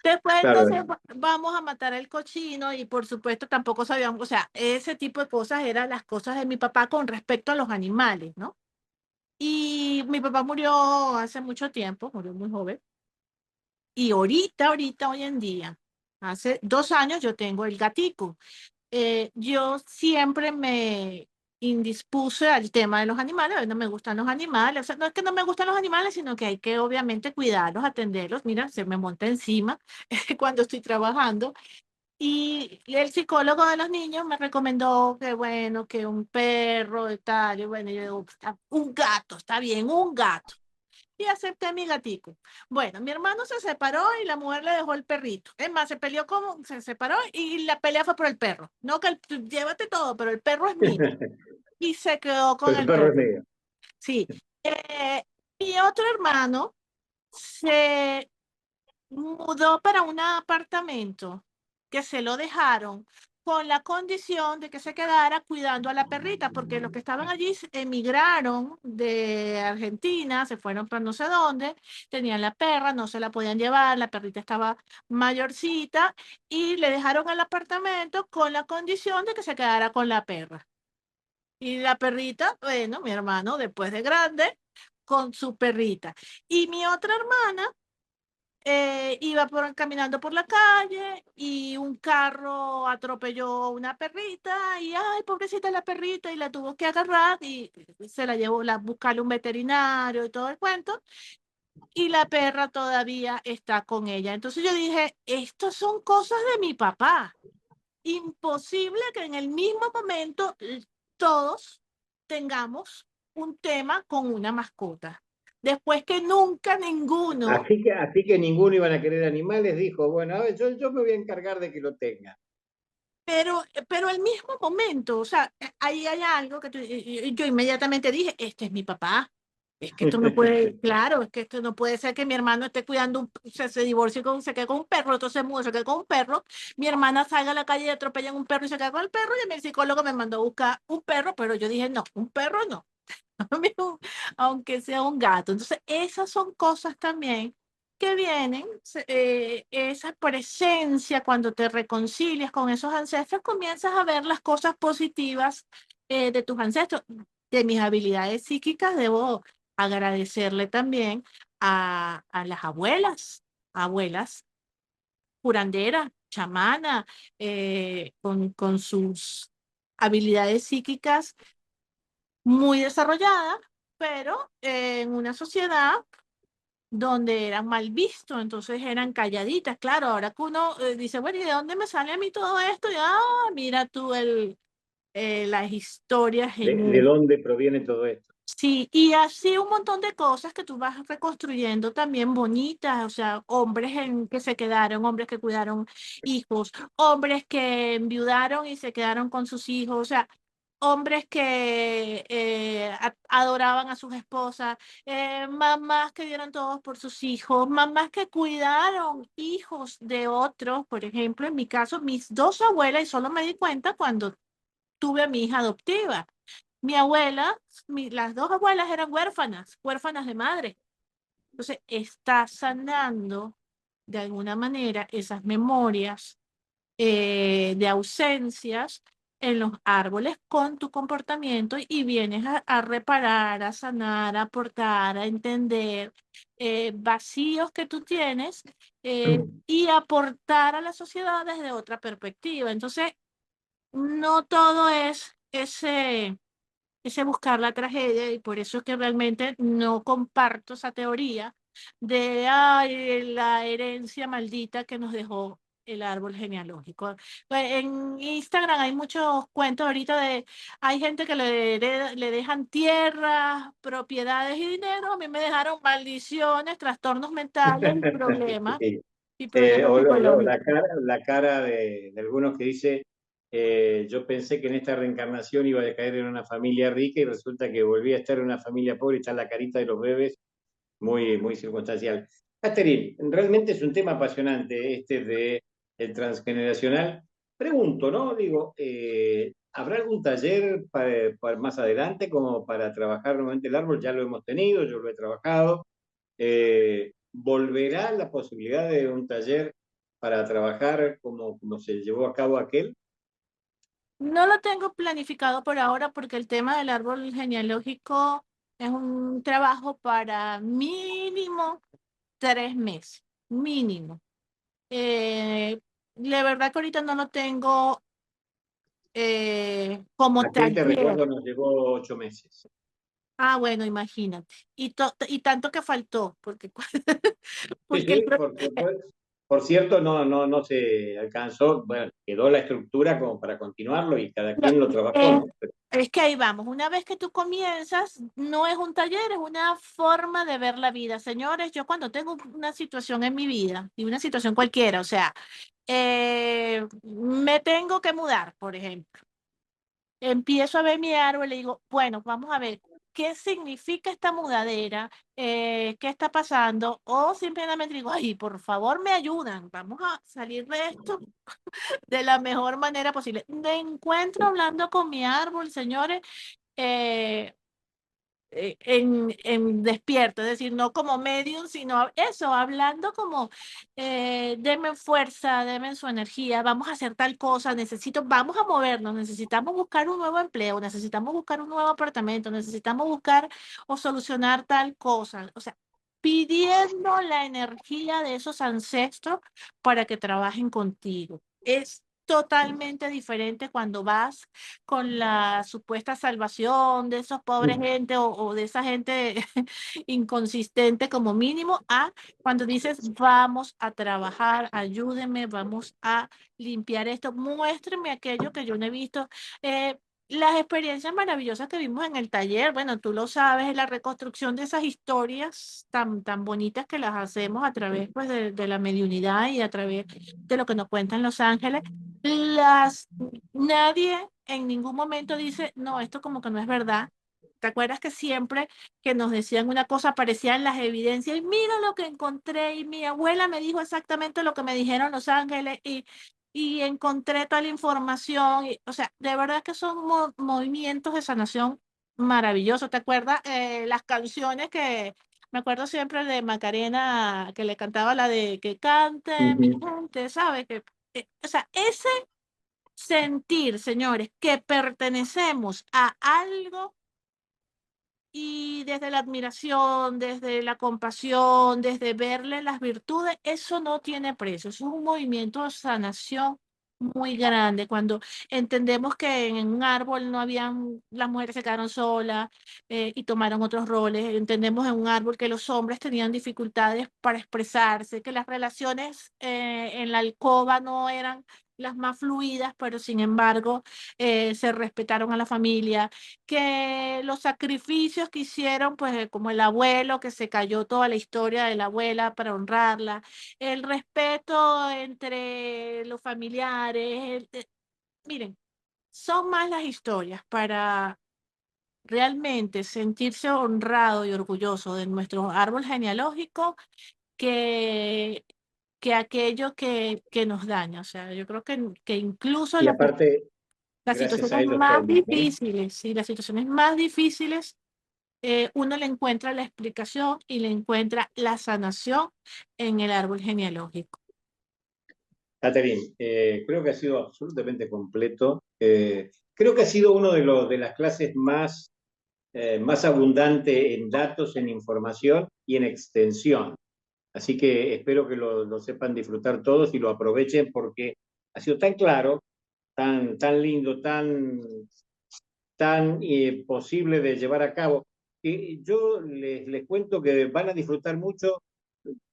Después Claro, entonces vamos a matar al cochino y por supuesto tampoco sabíamos, o sea, ese tipo de cosas eran las cosas de mi papá con respecto a los animales, ¿no? Y mi papá murió hace mucho tiempo, murió muy joven. Y ahorita, hoy en día, hace 2 años yo tengo el gatico. Yo siempre me indispuse al tema de los animales. A mí no me gustan los animales. O sea, no es que no me gustan los animales, sino que hay que obviamente cuidarlos, atenderlos. Mira, se me monta encima cuando estoy trabajando. Y el psicólogo de los niños me recomendó que, bueno, que un perro y tal. Y bueno, yo digo, un gato, está bien, un gato. y acepté mi gatico. Bueno, mi hermano se separó y la mujer le dejó el perrito. Es más, se peleó como, se separó y la pelea fue por el perro. No que llévate todo, pero el perro es mío. Y se quedó con Pero el el perro es perro. mío. Sí. Mi otro hermano se mudó para un apartamento que se lo dejaron con la condición de que se quedara cuidando a la perrita, porque los que estaban allí emigraron de Argentina, se fueron para no sé dónde, tenían la perra, no se la podían llevar, la perrita estaba mayorcita y le dejaron el apartamento con la condición de que se quedara con la perra. Y la perrita, bueno, mi hermano después de grande, con su perrita. Y mi otra hermana iba caminando por la calle y un carro atropelló una perrita y, ay, pobrecita la perrita, y la tuvo que agarrar y se la llevó a buscarle un veterinario y todo el cuento, y la perra todavía está con ella. Entonces yo dije, estas son cosas de mi papá. Imposible que en el mismo momento todos tengamos un tema con una mascota. Después que nunca ninguno. Así que ninguno iban a querer animales, dijo, bueno, a ver, yo me voy a encargar de que lo tenga. Pero al mismo momento, o sea, ahí hay algo que yo inmediatamente dije, este es mi papá. Es que esto no puede, claro, es que esto no puede ser que mi hermano esté cuidando, se divorcie, se quede con un perro, entonces se muda, se quede con un perro, mi hermana salga a la calle y atropellan un perro y se queda con el perro, y mi psicólogo me mandó a buscar un perro, pero yo dije, no, un perro no, aunque sea un gato. Entonces, esas son cosas también que vienen, esa presencia, cuando te reconcilias con esos ancestros, comienzas a ver las cosas positivas de tus ancestros. De mis habilidades psíquicas, debo agradecerle también a las abuelas, curanderas, chamanas, con sus habilidades psíquicas muy desarrollada, pero en una sociedad donde eran mal vistos, entonces eran calladitas. Claro, ahora que uno dice, bueno, ¿y de dónde me sale a mí todo esto? Y, mira tú las historias ¿De dónde proviene todo esto? Sí, y así un montón de cosas que tú vas reconstruyendo también bonitas, o sea, que se quedaron, hombres que cuidaron hijos, hombres que enviudaron y se quedaron con sus hijos, o sea, hombres que adoraban a sus esposas, mamás que dieron todos por sus hijos, mamás que cuidaron hijos de otros. Por ejemplo, en mi caso, mis dos abuelas, y solo me di cuenta cuando tuve a mi hija adoptiva. Mi abuela, las dos abuelas eran huérfanas de madre. Entonces, está sanando de alguna manera esas memorias de ausencias en los árboles con tu comportamiento, y vienes a reparar, a sanar, a aportar, a entender vacíos que tú tienes, y aportar a la sociedad desde otra perspectiva. Entonces, no todo es ese buscar la tragedia, y por eso es que realmente no comparto esa teoría de la herencia maldita que nos dejó el árbol genealógico. Pues en Instagram hay muchos cuentos ahorita hay gente que le dejan tierras, propiedades y dinero. A mí me dejaron maldiciones, trastornos mentales Sí. y problemas La psicológicos. la cara de algunos que dice, yo pensé que en esta reencarnación iba a caer en una familia rica y resulta que volví a estar en una familia pobre, y está la carita de los bebés muy, muy circunstancial. Catherine, realmente es un tema apasionante este de el transgeneracional. Pregunto, ¿no? Digo, ¿habrá algún taller para más adelante como para trabajar nuevamente el árbol? Ya lo hemos tenido, yo lo he trabajado. ¿Volverá la posibilidad de un taller para trabajar como se llevó a cabo aquel? No lo tengo planificado por ahora, porque el tema del árbol genealógico es un trabajo para mínimo 3 meses, mínimo. La verdad que ahorita no lo tengo como Aquel, te taller. recuerdo, nos llevó 8 meses. Bueno, imagínate. Y tanto que faltó, porque, Sí, porque sí, por supuesto. por cierto, no se alcanzó, bueno, quedó la estructura como para continuarlo y cada Lo- quien lo trabajó, eh, ¿no? Pero es que ahí vamos. Una vez que tú comienzas, no es un taller, es una forma de ver la vida. Señores, yo cuando tengo una situación en mi vida, y una situación cualquiera, o sea, me tengo que mudar, por ejemplo. Empiezo a ver mi árbol y le digo, bueno, vamos a ver qué significa esta mudadera, qué está pasando, o simplemente digo, ay, por favor me ayudan, vamos a salir de esto de la mejor manera posible. Me encuentro hablando con mi árbol, señores, eh, en despierto, es decir, no como medium, sino eso, hablando como, denme fuerza, denme su energía, vamos a hacer tal cosa, vamos a movernos, necesitamos buscar un nuevo empleo, necesitamos buscar un nuevo apartamento, necesitamos buscar o solucionar tal cosa, o sea, pidiendo la energía de esos ancestros para que trabajen contigo. Es totalmente diferente cuando vas con la supuesta salvación de esos pobres gente o de esa gente inconsistente como mínimo, a cuando dices vamos a trabajar, ayúdenme, vamos a limpiar esto, muéstrenme aquello que yo no he visto. Eh, las experiencias maravillosas que vimos en el taller, bueno, tú lo sabes, la reconstrucción de esas historias tan bonitas que las hacemos a través pues, de la mediunidad y a través de lo que nos cuentan los ángeles. Las Nadie en ningún momento dice, no, esto como que no es verdad. ¿Te acuerdas que siempre que nos decían una cosa aparecían las evidencias? Y mira lo que encontré, y mi abuela me dijo exactamente lo que me dijeron los ángeles, y encontré tal información. O sea, de verdad que son movimientos de sanación maravillosos. ¿Te acuerdas? Las canciones que, me acuerdo siempre de Macarena, que le cantaba la de que cante mi ujú. gente, ¿sabes? O sea, ese sentir, señores, que pertenecemos a algo y desde la admiración, desde la compasión, desde verle las virtudes, eso no tiene precio. Es un movimiento de sanación muy grande. Cuando entendemos que en un árbol no habían, las mujeres se quedaron solas y tomaron otros roles. Entendemos en un árbol que los hombres tenían dificultades para expresarse, que las relaciones en la alcoba no eran las más fluidas, pero sin embargo se respetaron a la familia, que los sacrificios que hicieron, pues como el abuelo, que se cayó toda la historia de la abuela para honrarla, el respeto entre los familiares, miren, son más las historias para realmente sentirse honrado y orgulloso de nuestro árbol genealógico que, que aquello que nos daña. O sea, yo creo que incluso Y aparte, las gracias a situaciones ellos más también, ¿no? difíciles, sí, las situaciones más difíciles uno le encuentra la explicación y le encuentra la sanación en el árbol genealógico. Catherine, creo que ha sido absolutamente completo. Creo que ha sido uno de las clases más abundante en datos, en información y en extensión. Así que espero que lo sepan disfrutar todos y lo aprovechen porque ha sido tan claro, tan lindo, tan posible de llevar a cabo. Y yo les cuento que van a disfrutar mucho.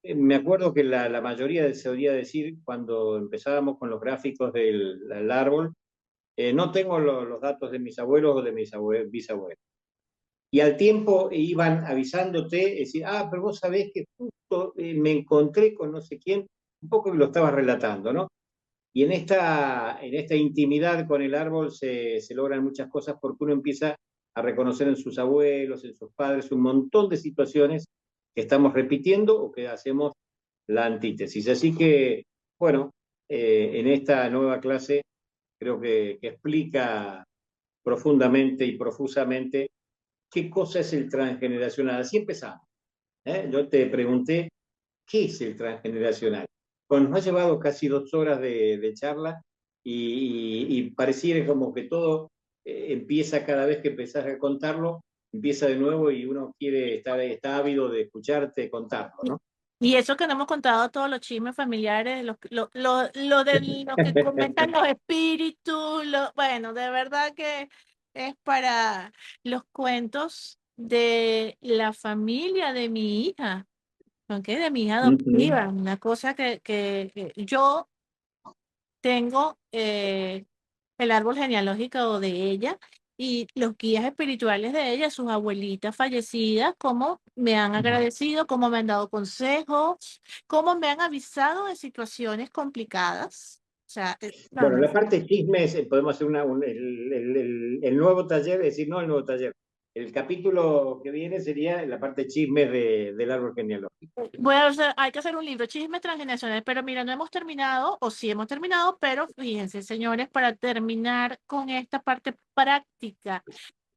Me acuerdo que la mayoría se oía decir cuando empezábamos con los gráficos del árbol, no tengo los datos de mis abuelos o de mis bisabuelos. Y al tiempo iban avisándote, decir, pero vos sabés que justo me encontré con no sé quién, un poco que lo estabas relatando, ¿no? Y en esta intimidad con el árbol se logran muchas cosas porque uno empieza a reconocer en sus abuelos, en sus padres, un montón de situaciones que estamos repitiendo o que hacemos la antítesis. Así que, bueno, en esta nueva clase creo que explica profundamente y profusamente qué cosa es el transgeneracional. Así empezamos. Yo te pregunté, ¿qué es el transgeneracional? Bueno, nos ha llevado casi 2 horas de charla y pareciera como que todo empieza cada vez que empezás a contarlo, empieza de nuevo y uno está ávido de escucharte contarlo, ¿no? Y eso que no hemos contado todos los chismes familiares, lo de los que comentan los espíritus, bueno, de verdad que es para los cuentos de la familia de mi hija. ¿ok? De mi hija Ujú. adoptiva, una cosa que yo tengo el árbol genealógico de ella y los guías espirituales de ella, sus abuelitas fallecidas, cómo me han agradecido, cómo me han dado consejos, cómo me han avisado de situaciones complicadas. O sea, no, Bueno, no. la parte chismes, podemos hacer el nuevo taller, es decir, no el nuevo taller. El capítulo que viene sería la parte chismes del árbol genealógico. Hay que hacer un libro, Chismes Transgeneracionales, pero mira, no hemos terminado, o sí hemos terminado, pero fíjense, señores, para terminar con esta parte práctica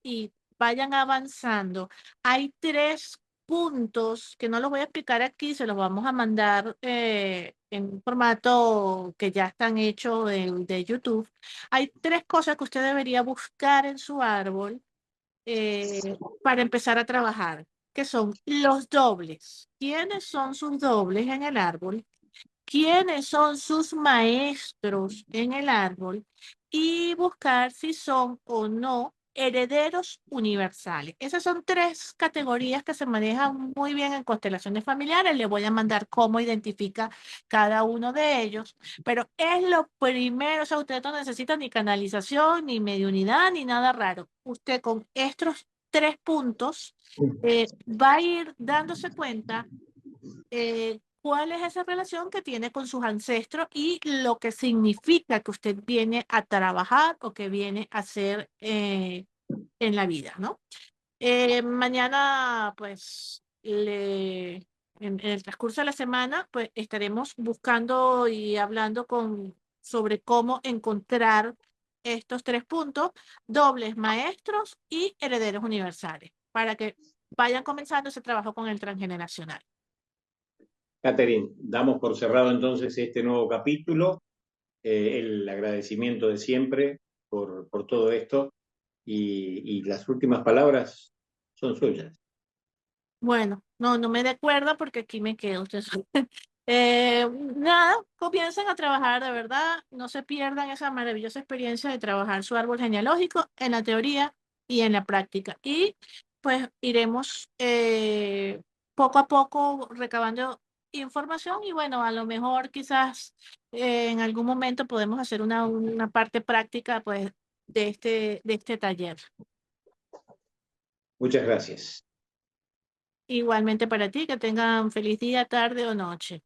y vayan avanzando. Hay 3 puntos que no los voy a explicar aquí, se los vamos a mandar en un formato que ya están hechos de YouTube. Hay 3 cosas que usted debería buscar en su árbol para empezar a trabajar, que son los dobles. ¿Quiénes son sus dobles en el árbol? ¿Quiénes son sus maestros en el árbol? Y buscar si son o no herederos universales. Esas son 3 categorías que se manejan muy bien en constelaciones familiares. Le voy a mandar cómo identifica cada uno de ellos, pero es lo primero, o sea, usted no necesita ni canalización, ni mediunidad, ni nada raro. Usted con estos 3 puntos va a ir dándose cuenta cuál es esa relación que tiene con sus ancestros y lo que significa que usted viene a trabajar o que viene a hacer en la vida, ¿no? Mañana, pues, en el transcurso de la semana, pues, estaremos buscando y hablando sobre cómo encontrar estos 3 puntos, dobles maestros y herederos universales, para que vayan comenzando ese trabajo con el transgeneracional. Catherine, damos por cerrado entonces este nuevo capítulo. El agradecimiento de siempre por todo esto y las últimas palabras son suyas. Bueno, no me de cuerda porque aquí me quedo. Usted sabe. Nada, comiencen a trabajar de verdad, no se pierdan esa maravillosa experiencia de trabajar su árbol genealógico en la teoría y en la práctica. Y pues iremos poco a poco recabando información y bueno, a lo mejor quizás en algún momento podemos hacer una parte práctica pues de este taller. Muchas gracias. Igualmente para ti, que tengan feliz día, tarde o noche.